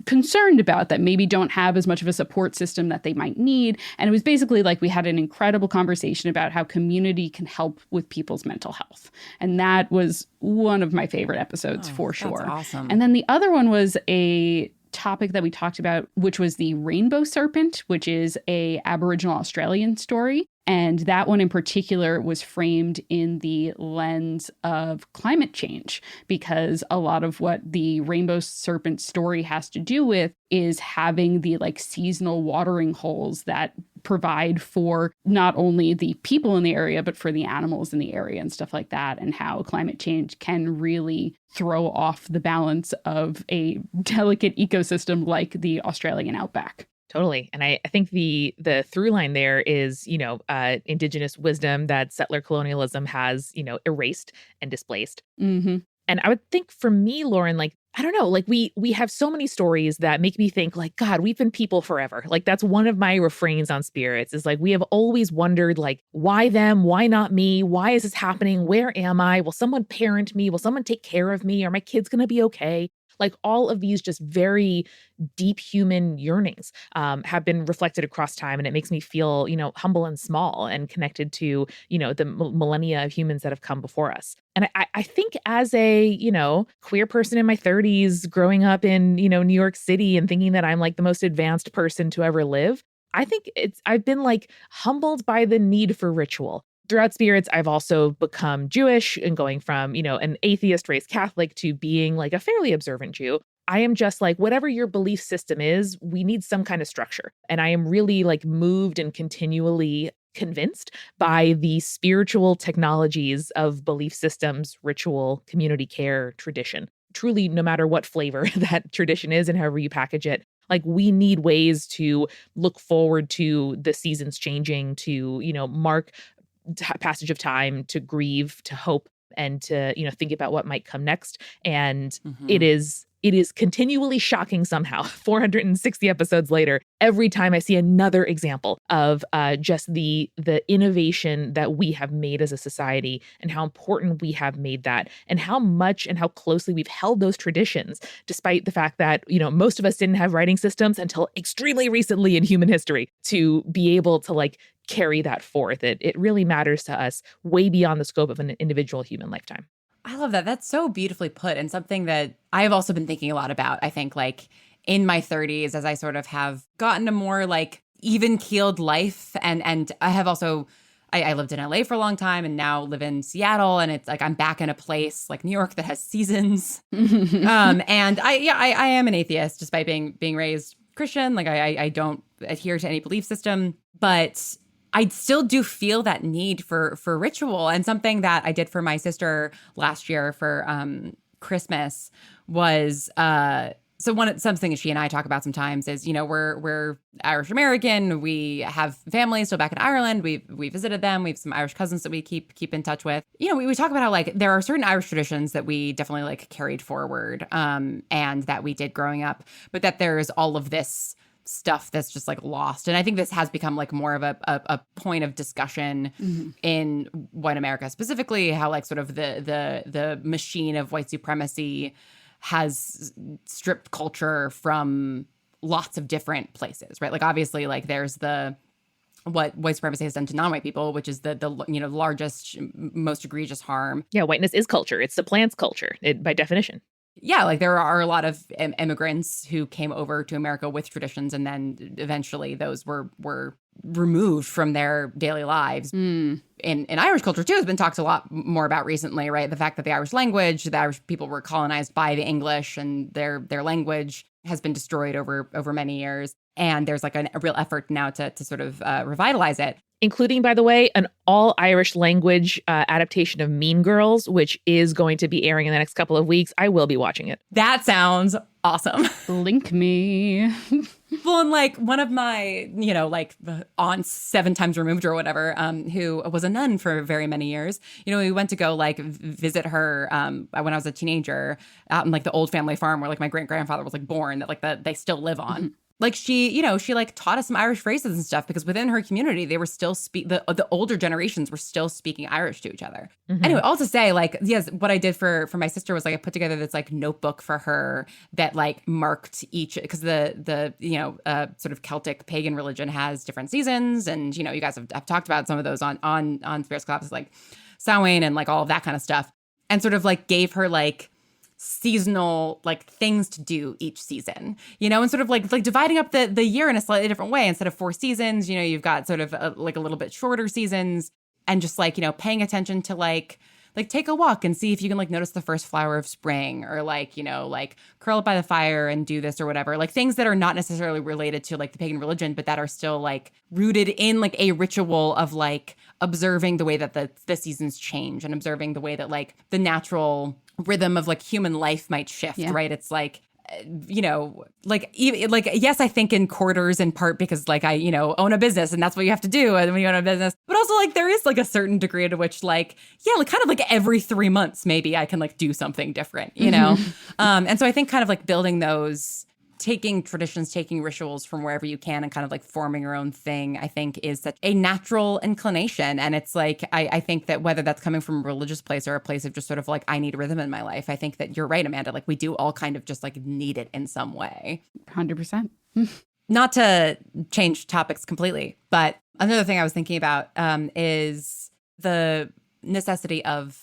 concerned about that maybe don't have as much of a support system that they might need. And it was basically like we had an incredible conversation about how community can help with people's mental health. And that was one of my favorite episodes for sure. That's awesome. And then the other one was a topic that we talked about, which was the rainbow serpent, which is a Aboriginal Australian story. And that one in particular was framed in the lens of climate change, because a lot of what the rainbow serpent story has to do with is having the like seasonal watering holes that provide for not only the people in the area, but for the animals in the area and stuff like that, and how climate change can really throw off the balance of a delicate ecosystem like the Australian outback. Totally. And I think the through line there is, indigenous wisdom that settler colonialism has, erased and displaced. Mm-hmm. And I would think for me, Lauren, like, I don't know, like we have so many stories that make me think like, God, we've been people forever. Like that's one of my refrains on Spirits is like, we have always wondered like, why them? Why not me? Why is this happening? Where am I? Will someone parent me? Will someone take care of me? Are my kids going to be okay? Like all of these just very deep human yearnings have been reflected across time. And it makes me feel, humble and small and connected to, the millennia of humans that have come before us. And I think as a, queer person in my 30s, growing up in, New York City and thinking that I'm like the most advanced person to ever live, I think I've been like humbled by the need for ritual. Throughout Spirits, I've also become Jewish and going from, an atheist raised Catholic to being like a fairly observant Jew. I am just like, whatever your belief system is, we need some kind of structure. And I am really like moved and continually convinced by the spiritual technologies of belief systems, ritual, community care, tradition. Truly, no matter what flavor that tradition is and however you package it, like we need ways to look forward to the seasons changing, to, mark passage of time, to grieve, to hope, and to, think about what might come next. And it is continually shocking somehow, 460 episodes later, every time I see another example of just the innovation that we have made as a society and how important we have made that and how much and how closely we've held those traditions, despite the fact that, most of us didn't have writing systems until extremely recently in human history to be able to like carry that forth. It really matters to us way beyond the scope of an individual human lifetime. I love that. That's so beautifully put, and something that I've also been thinking a lot about. I think like in my 30s, as I sort of have gotten a more like even-keeled life, and I have also I lived in LA for a long time and now live in Seattle, and it's like I'm back in a place like New York that has seasons. And I am an atheist despite being raised Christian. Like I don't adhere to any belief system, but I still do feel that need for ritual. And something that I did for my sister last year for Christmas was something she and I talk about sometimes is, we're Irish American. We have family still back in Ireland. We visited them. We have some Irish cousins that we keep in touch with. We talk about how like there are certain Irish traditions that we definitely like carried forward and that we did growing up, but that there's all of this stuff that's just like lost. And I think this has become like more of a point of discussion in white America specifically, how like sort of the machine of white supremacy has stripped culture from lots of different places, right? Like obviously like there's what white supremacy has done to non-white people, which is the largest, most egregious harm. Yeah, whiteness is culture. It supplants culture by definition. Yeah, like there are a lot of immigrants who came over to America with traditions, and then eventually those were removed from their daily lives. In Irish culture too has been talked a lot more about recently, right? The fact that the Irish people were colonized by the English, and their language has been destroyed over many years. And there's like a real effort now to sort of revitalize it. Including, by the way, an all-Irish language adaptation of Mean Girls, which is going to be airing in the next couple of weeks. I will be watching it. That sounds awesome. Link me. Well, and like one of my, like aunts 7 times removed or whatever, who was a nun for very many years, we went to go like visit her when I was a teenager out in like the old family farm where like my great-grandfather was like born, that like they still live on. Like she like taught us some Irish phrases and stuff because within her community, they were still the older generations were still speaking Irish to each other. Anyway, all to say, like, yes, what I did for my sister was like I put together this like notebook for her that like marked each, because the sort of Celtic pagan religion has different seasons, and you guys have talked about some of those on Spirits Collapse, like Samhain and like all of that kind of stuff, and sort of like gave her like seasonal like things to do each season, and sort of like dividing up the year in a slightly different way. Instead of 4 seasons, you've got sort of a little bit shorter seasons, and just like paying attention to like take a walk and see if you can like notice the first flower of spring, or like curl up by the fire and do this or whatever, like things that are not necessarily related to like the pagan religion, but that are still like rooted in like a ritual of like observing the way that the seasons change, and observing the way that like the natural rhythm of like human life might shift, right? It's like, yes, I think in quarters in part because like I, own a business and that's what you have to do when you own a business. But also like there is like a certain degree to which like, like kind of like every 3 months, maybe I can like do something different, and so I think kind of like building those taking traditions, taking rituals from wherever you can and kind of like forming your own thing, I think is such a natural inclination. And it's like, I think that whether that's coming from a religious place or a place of just sort of like, I need rhythm in my life, I think that you're right, Amanda. Like we do all kind of just like need it in some way. 100%. Not to change topics completely, but another thing I was thinking about is the necessity of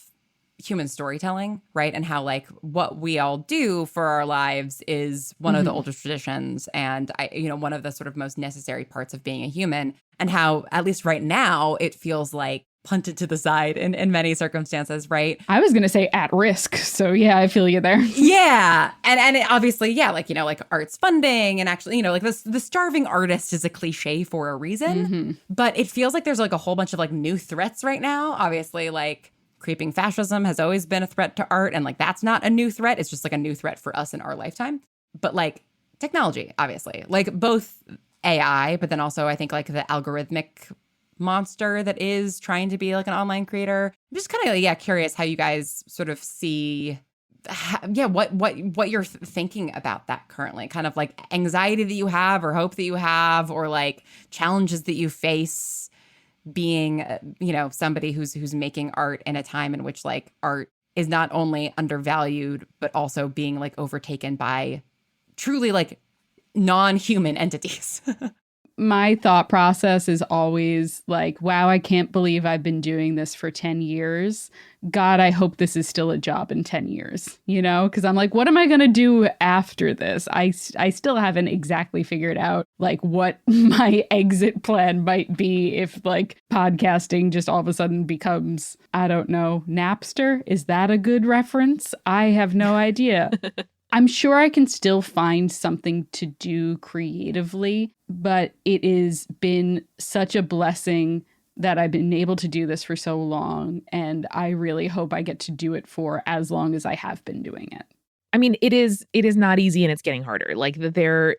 human storytelling, right? And how like what we all do for our lives is one of the oldest traditions and one of the sort of most necessary parts of being a human, and how at least right now it feels like punted to the side in many circumstances, right? I was going to say at risk. So yeah, I feel you there. Yeah. And it obviously, yeah, like, like arts funding and actually, like the starving artist is a cliche for a reason, but it feels like there's like a whole bunch of like new threats right now. Obviously, like creeping fascism has always been a threat to art. And like, that's not a new threat. It's just like a new threat for us in our lifetime. But like technology, obviously, like both AI, but then also I think like the algorithmic monster that is trying to be like an online creator. I'm just kind of, curious how you guys sort of see, what you're thinking about that currently, kind of like anxiety that you have or hope that you have, or like challenges that you face being, somebody who's making art in a time in which like art is not only undervalued, but also being like overtaken by truly like non-human entities. My thought process is always like, wow, I can't believe I've been doing this for 10 years. God, I hope this is still a job in 10 years, because I'm like, what am I going to do after this? I still haven't exactly figured out like what my exit plan might be if like podcasting just all of a sudden becomes, I don't know, Napster. Is that a good reference? I have no idea. I'm sure I can still find something to do creatively, but it has been such a blessing that I've been able to do this for so long. And I really hope I get to do it for as long as I have been doing it. I mean, it is not easy, and it's getting harder. Like there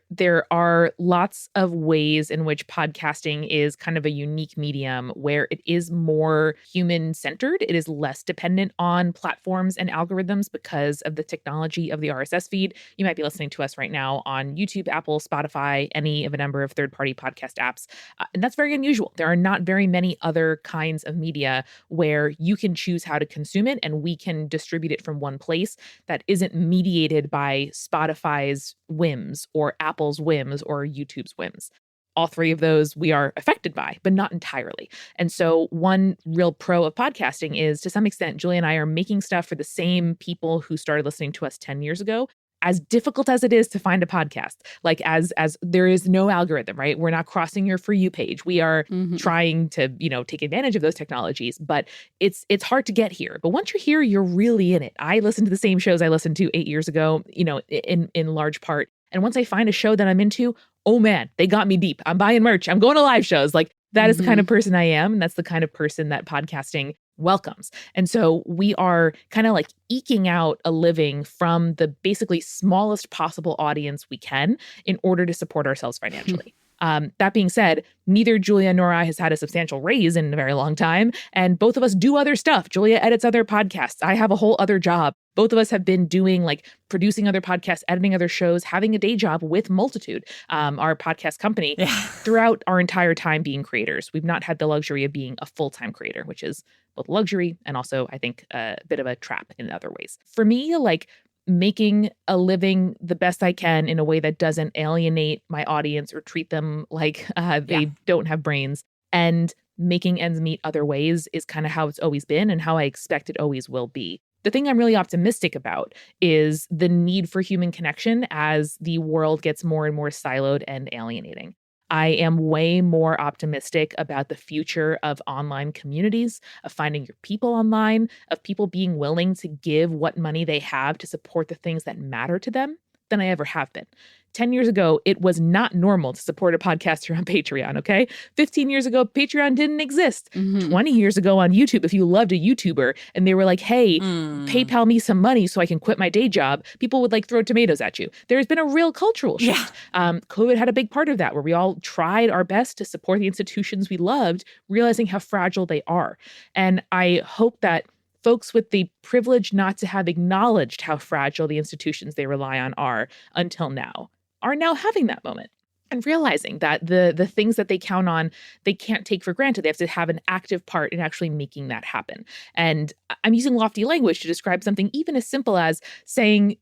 are lots of ways in which podcasting is kind of a unique medium where it is more human centered. It is less dependent on platforms and algorithms because of the technology of the RSS feed. You might be listening to us right now on YouTube, Apple, Spotify, any of a number of third-party podcast apps. And that's very unusual. There are not very many other kinds of media where you can choose how to consume it and we can distribute it from one place that isn't mediated by Spotify's whims or Apple's whims or YouTube's whims. All three of those we are affected by, but not entirely. And so one real pro of podcasting is, to some extent, Julia and I are making stuff for the same people who started listening to us 10 years ago. As difficult as it is to find a podcast, like as there is no algorithm, right? We're not crossing your For You page. We are trying to, take advantage of those technologies, but it's hard to get here. But once you're here, you're really in it. I listen to the same shows I listened to 8 years ago, in large part. And once I find a show that I'm into, oh man, they got me deep. I'm buying merch. I'm going to live shows. Like that is the kind of person I am. And that's the kind of person that podcasting welcomes. And so we are kind of like eking out a living from the basically smallest possible audience we can in order to support ourselves financially. That being said, neither Julia nor I has had a substantial raise in a very long time. And both of us do other stuff. Julia edits other podcasts. I have a whole other job. Both of us have been doing like producing other podcasts, editing other shows, having a day job with Multitude, our podcast company, throughout our entire time being creators. We've not had the luxury of being a full-time creator, which is both luxury and also, I think, a bit of a trap in other ways. For me, like making a living the best I can in a way that doesn't alienate my audience or treat them like they don't have brains, and making ends meet other ways is kind of how it's always been and how I expect it always will be. The thing I'm really optimistic about is the need for human connection as the world gets more and more siloed and alienating. I am way more optimistic about the future of online communities, of finding your people online, of people being willing to give what money they have to support the things that matter to them than I ever have been. 10 years ago, it was not normal to support a podcaster on Patreon, okay? 15 years ago, Patreon didn't exist. 20 years ago on YouTube, if you loved a YouTuber and they were like, hey, PayPal me some money so I can quit my day job, people would like throw tomatoes at you. There's been a real cultural shift. COVID had a big part of that, where we all tried our best to support the institutions we loved, realizing how fragile they are. And I hope that folks with the privilege not to have acknowledged how fragile the institutions they rely on are until now are now having that moment and realizing that the things that they count on, they can't take for granted. They have to have an active part in actually making that happen. And I'm using lofty language to describe something even as simple as saying,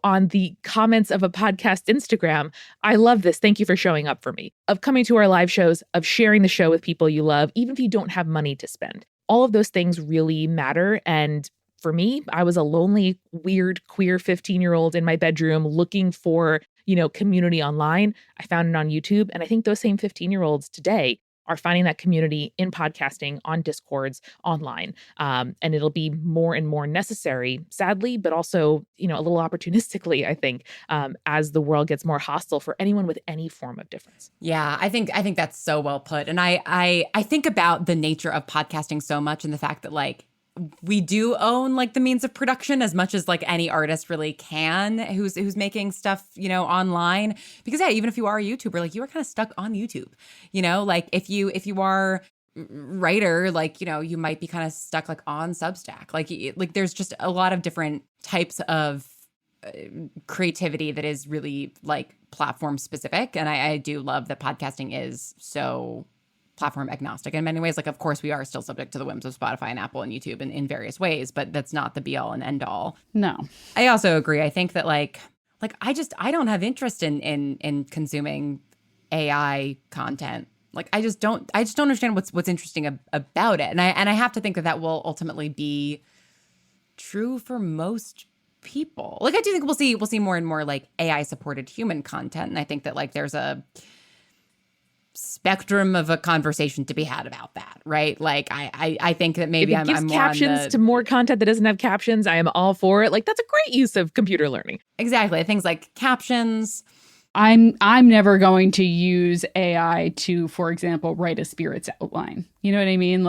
on the comments of a podcast Instagram, I love this. Thank you for showing up for me. Of coming to our live shows, of sharing the show with people you love, even if you don't have money to spend. All of those things really matter. And for me, I was a lonely, weird, queer 15-year-old in my bedroom looking for community online. I found it on YouTube. And I think those same 15-year-olds today are finding that community in podcasting, on Discords, online. And it'll be more and more necessary, sadly, but also, a little opportunistically, I think, as the world gets more hostile for anyone with any form of difference. Yeah, I think that's so well put. And I think about the nature of podcasting so much, and the fact that we do own the means of production as much as any artist really can who's making stuff, online. Because even if you are a YouTuber, you are kind of stuck on YouTube, if you are writer, you might be kind of stuck on Substack. There's just a lot of different types of creativity that is really platform specific. And I do love that podcasting is so platform agnostic in many ways. Of course, we are still subject to the whims of Spotify and Apple and YouTube in various ways, but that's not the be all and end all. No. I also agree. I think that I don't have interest in consuming AI content. I just don't understand what's interesting about it. And I have to think that will ultimately be true for most people. I do think we'll see more and more AI supported human content. And I think that there's a spectrum of a conversation to be had about that, right? I think that maybe if it gives I'm captions to more content that doesn't have captions, I am all for it. That's a great use of computer learning. Exactly. Things like captions. I'm never going to use AI to, for example, write a spirits outline. You know what I mean?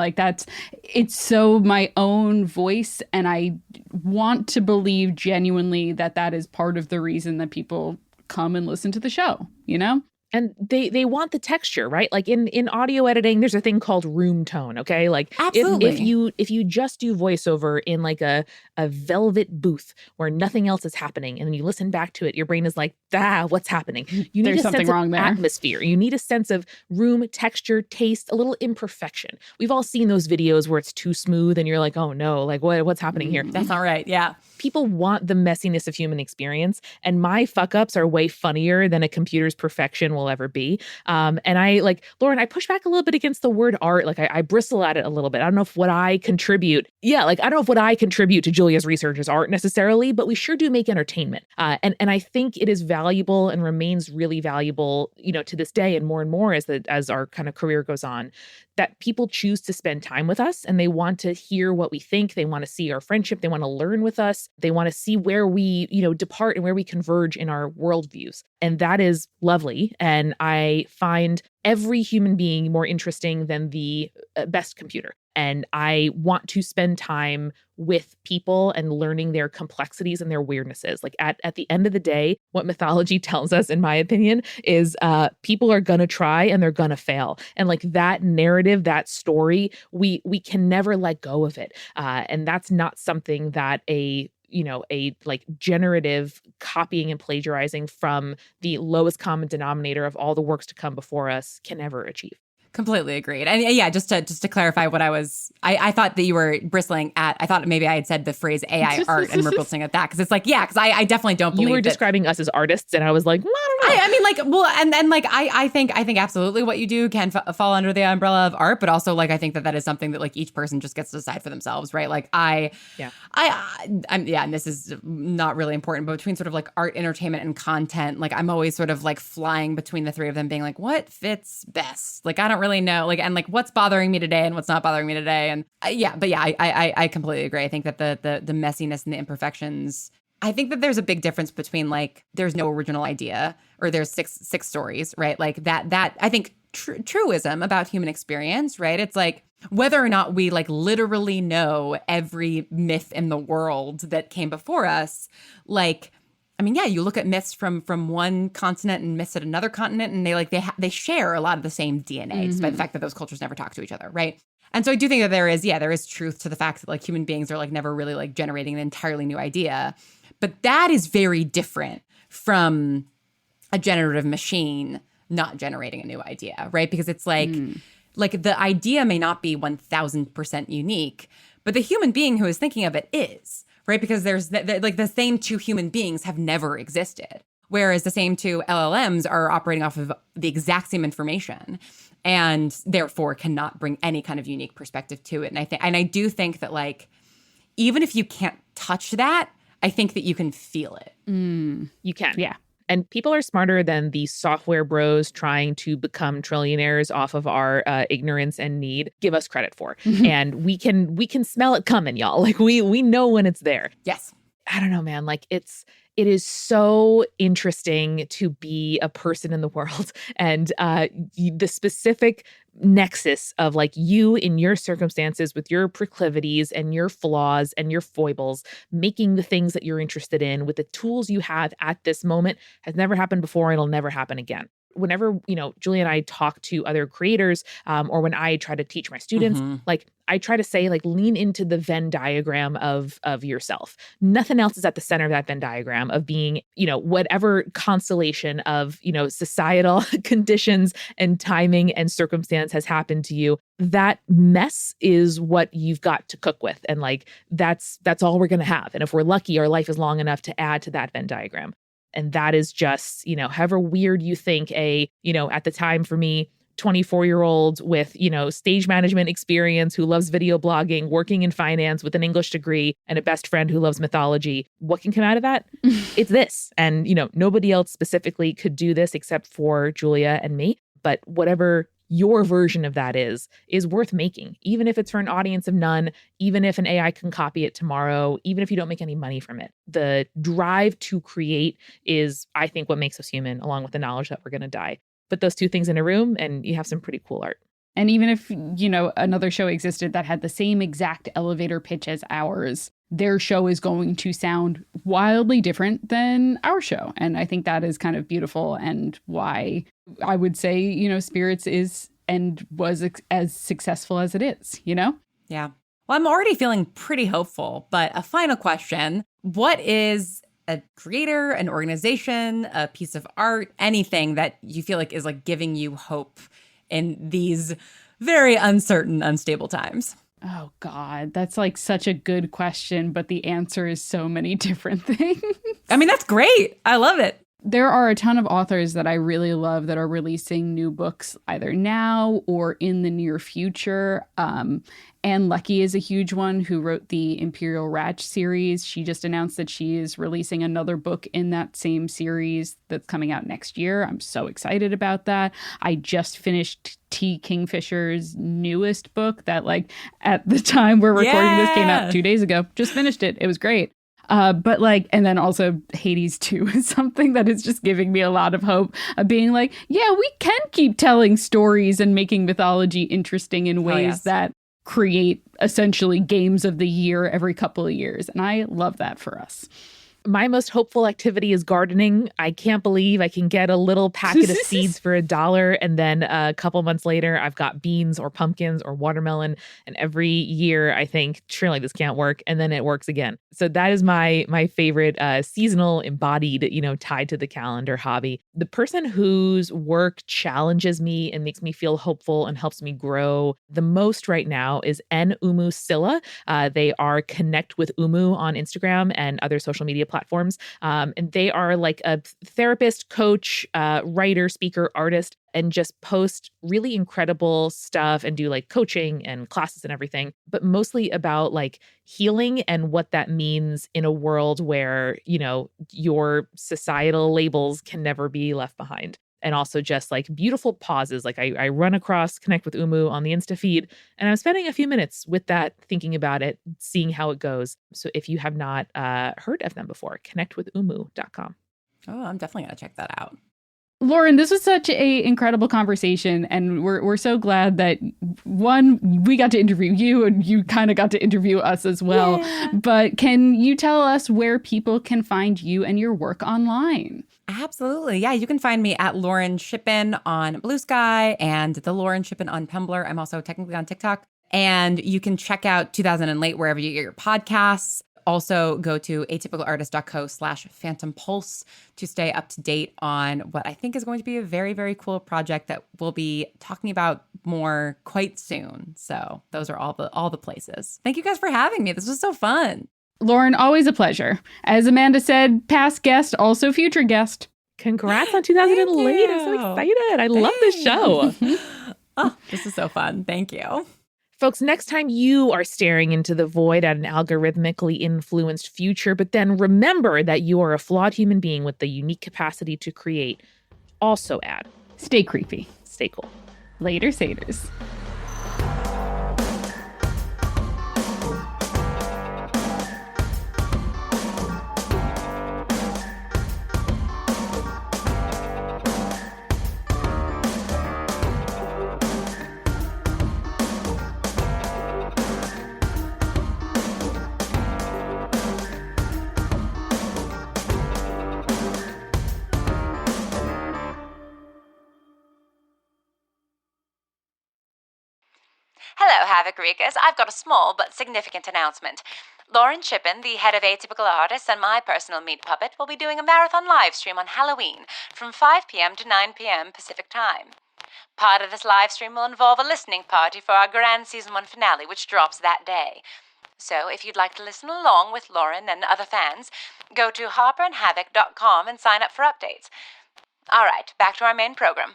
It's so my own voice, and I want to believe genuinely that is part of the reason that people come and listen to the show, And they want the texture, right? In audio editing, there's a thing called room tone, okay? Absolutely. if you just do voiceover in a velvet booth where nothing else is happening, and then you listen back to it, your brain is what's happening? You need There's a something sense wrong of there. atmosphere. You need a sense of room, texture, taste, a little imperfection. We've all seen those videos where it's too smooth and you're oh no, what's happening here? That's not right. Yeah. People want the messiness of human experience, and my fuck ups are way funnier than a computer's perfection will ever be. And I Lauren, I push back a little bit against the word art. I bristle at it a little bit. I don't know if what I contribute. Yeah, I don't know if what I contribute to Julia's research is art necessarily, but we sure do make entertainment. And I think it is valuable and remains really valuable, to this day and more as our kind of career goes on, that people choose to spend time with us and they want to hear what we think. They want to see our friendship. They want to learn with us. They want to see where we, depart and where we converge in our worldviews. And that is lovely. And I find every human being more interesting than the best computer. And I want to spend time with people and learning their complexities and their weirdnesses. At the end of the day, what mythology tells us, in my opinion, is people are going to try and they're going to fail. And that narrative, that story, we can never let go of it. And that's not something that a generative copying and plagiarizing from the lowest common denominator of all the works to come before us can ever achieve. Completely agreed. And yeah, just to clarify what I thought that you were bristling at, I thought maybe I had said the phrase AI art and we're bristling at that. Because it's because I definitely don't believe you were describing us as artists, and I was I don't know. I think absolutely what you do can fall under the umbrella of art, but also I think that is something that each person just gets to decide for themselves, right? And this is not really important, but between sort of art, entertainment, and content, I'm always sort of flying between the three of them, being what fits best. I don't really know, and what's bothering me today and what's not bothering me today, and I completely agree. I think that the messiness and the imperfections. I think that there's a big difference between there's no original idea or there's six stories, right? That I think truism about human experience, right? It's whether or not we literally know every myth in the world that came before us, you look at myths from one continent and myths at another continent, and they share a lot of the same DNA, despite the fact that those cultures never talk to each other, right? And so I do think that there is truth to the fact that human beings are never really generating an entirely new idea. But that is very different from a generative machine not generating a new idea, right? Because it's like the idea may not be 1000% unique, but the human being who is thinking of it is, right? Because there's like the same two human beings have never existed. Whereas the same two LLMs are operating off of the exact same information and therefore cannot bring any kind of unique perspective to it. And I do think that like, even if you can't touch that, I think that you can feel it. You can. Yeah. And people are smarter than the software bros trying to become trillionaires off of our ignorance and need give us credit for. And we can smell it coming, y'all. Like we know when it's there. Yes. I don't know, man. Like it is so interesting to be a person in the world, and the specific nexus of like you in your circumstances with your proclivities and your flaws and your foibles, making the things that you're interested in with the tools you have at this moment has never happened before. It'll never happen again. Whenever, Julia and I talk to other creators, or when I try to teach my students, like I try to say, like, lean into the Venn diagram of yourself. Nothing else is at the center of that Venn diagram of being, whatever constellation of, societal conditions and timing and circumstance has happened to you. That mess is what you've got to cook with. And like, that's all we're going to have. And if we're lucky, our life is long enough to add to that Venn diagram. And that is just, however weird you think at the time for me, 24-year-old with, stage management experience who loves video blogging, working in finance with an English degree and a best friend who loves mythology. What can come out of that? It's this. And, nobody else specifically could do this except for Julia and me. But whatever your version of that is worth making, even if it's for an audience of none, even if an AI can copy it tomorrow, even if you don't make any money from it. The drive to create is, I think, what makes us human, along with the knowledge that we're going to die. Put those two things in a room and you have some pretty cool art. And even if, another show existed that had the same exact elevator pitch as ours, their show is going to sound wildly different than our show. And I think that is kind of beautiful and why I would say, Spirits is and was as successful as it is, Yeah. Well, I'm already feeling pretty hopeful, but a final question. What is a creator, an organization, a piece of art, anything that you feel like is like giving you hope in these very uncertain, unstable times? Oh, God, that's like such a good question, but the answer is so many different things. I mean, that's great. I love it. There are a ton of authors that I really love that are releasing new books either now or in the near future. Anne Leckie is a huge one who wrote the Imperial Ratch series. She just announced that she is releasing another book in that same series that's coming out next year. I'm so excited about that. I just finished T. Kingfisher's newest book that, like, at the time we're recording this came out 2 days ago. Just finished it. It was great. But like, and then also Hades 2 is something that is just giving me a lot of hope of being like, yeah, we can keep telling stories and making mythology interesting in ways that create essentially games of the year every couple of years. And I love that for us. My most hopeful activity is gardening. I can't believe I can get a little packet of seeds for $1. And then a couple months later, I've got beans or pumpkins or watermelon. And every year I think, surely this can't work. And then it works again. So that is my favorite seasonal embodied, tied to the calendar hobby. The person whose work challenges me and makes me feel hopeful and helps me grow the most right now is N. Umu Silla. They are Connect with Umu on Instagram and other social media platforms. And they are like a therapist, coach, writer, speaker, artist, and just post really incredible stuff and do like coaching and classes and everything, but mostly about like healing and what that means in a world where, your societal labels can never be left behind. And also just like beautiful pauses. Like I run across Connect with Umu on the Insta feed, and I'm spending a few minutes with that, thinking about it, seeing how it goes. So if you have not heard of them before, connectwithumu.com. Oh, I'm definitely going to check that out. Lauren, this was such a incredible conversation, and we're so glad that, one, we got to interview you and you kind of got to interview us as well. Yeah. But can you tell us where people can find you and your work online? Absolutely. Yeah, you can find me at Lauren Shippen on Blue Sky and the Lauren Shippen on Tumblr. I'm also technically on TikTok. And you can check out 2000 and Late wherever you get your podcasts. Also go to atypicalartist.co/Phantom Pulse to stay up to date on what I think is going to be a very, very cool project that we'll be talking about more quite soon. So those are all the places. Thank you guys for having me. This was so fun. Lauren, always a pleasure. As Amanda said, past guest, also future guest. Congrats on 2000 and late. I'm so excited. I love this show. Oh, this is so fun. Thank you. Folks, next time you are staring into the void at an algorithmically influenced future, but then remember that you are a flawed human being with the unique capacity to create, also add, Stay creepy. stay cool. Later, Saders. Hello, havoc wreakers. I've got a small but significant announcement. Lauren Shippen, the head of Atypical Artists and my personal meat puppet, will be doing a marathon live stream on Halloween from 5 p.m. to 9 p.m. Pacific Time. Part of this live stream will involve a listening party for our grand Season 1 finale, which drops that day. So if you'd like to listen along with Lauren and other fans, go to harperandhavoc.com and sign up for updates. All right, back to our main program.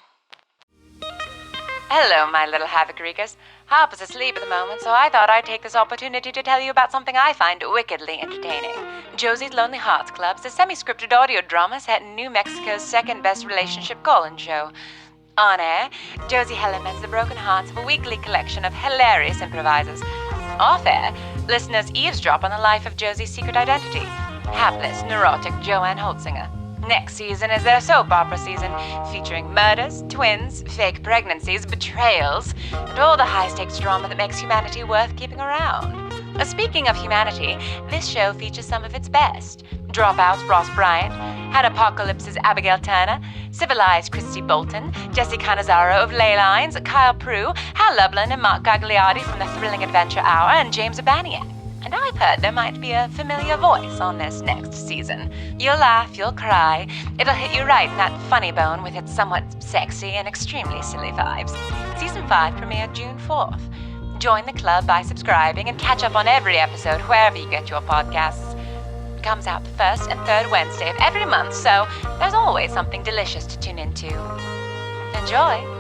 Hello, my little havoc wreakers. Harper's asleep at the moment, so I thought I'd take this opportunity to tell you about something I find wickedly entertaining. Josie's Lonely Hearts Club is a semi-scripted audio drama set in New Mexico's second-best relationship call-in show. On air, Josie Heller mends the broken hearts of a weekly collection of hilarious improvisers. Off air, listeners eavesdrop on the life of Josie's secret identity, hapless, neurotic Joanne Holtzinger. Next season is their soap opera season, featuring murders, twins, fake pregnancies, betrayals, and all the high-stakes drama that makes humanity worth keeping around. Speaking of humanity, this show features some of its best. Dropouts Ross Bryant, Had Apocalypse's Abigail Turner, Civilized Christy Bolton, Jesse Cannizzaro of Ley Lines, Kyle Prue, Hal Lublin and Mark Gagliardi from the Thrilling Adventure Hour, and James Urbaniak. And I've heard there might be a familiar voice on this next season. You'll laugh, you'll cry. It'll hit you right in that funny bone with its somewhat sexy and extremely silly vibes. Season 5 premiered June 4th. Join the club by subscribing and catch up on every episode wherever you get your podcasts. It comes out the first and third Wednesday of every month, so there's always something delicious to tune into. Enjoy!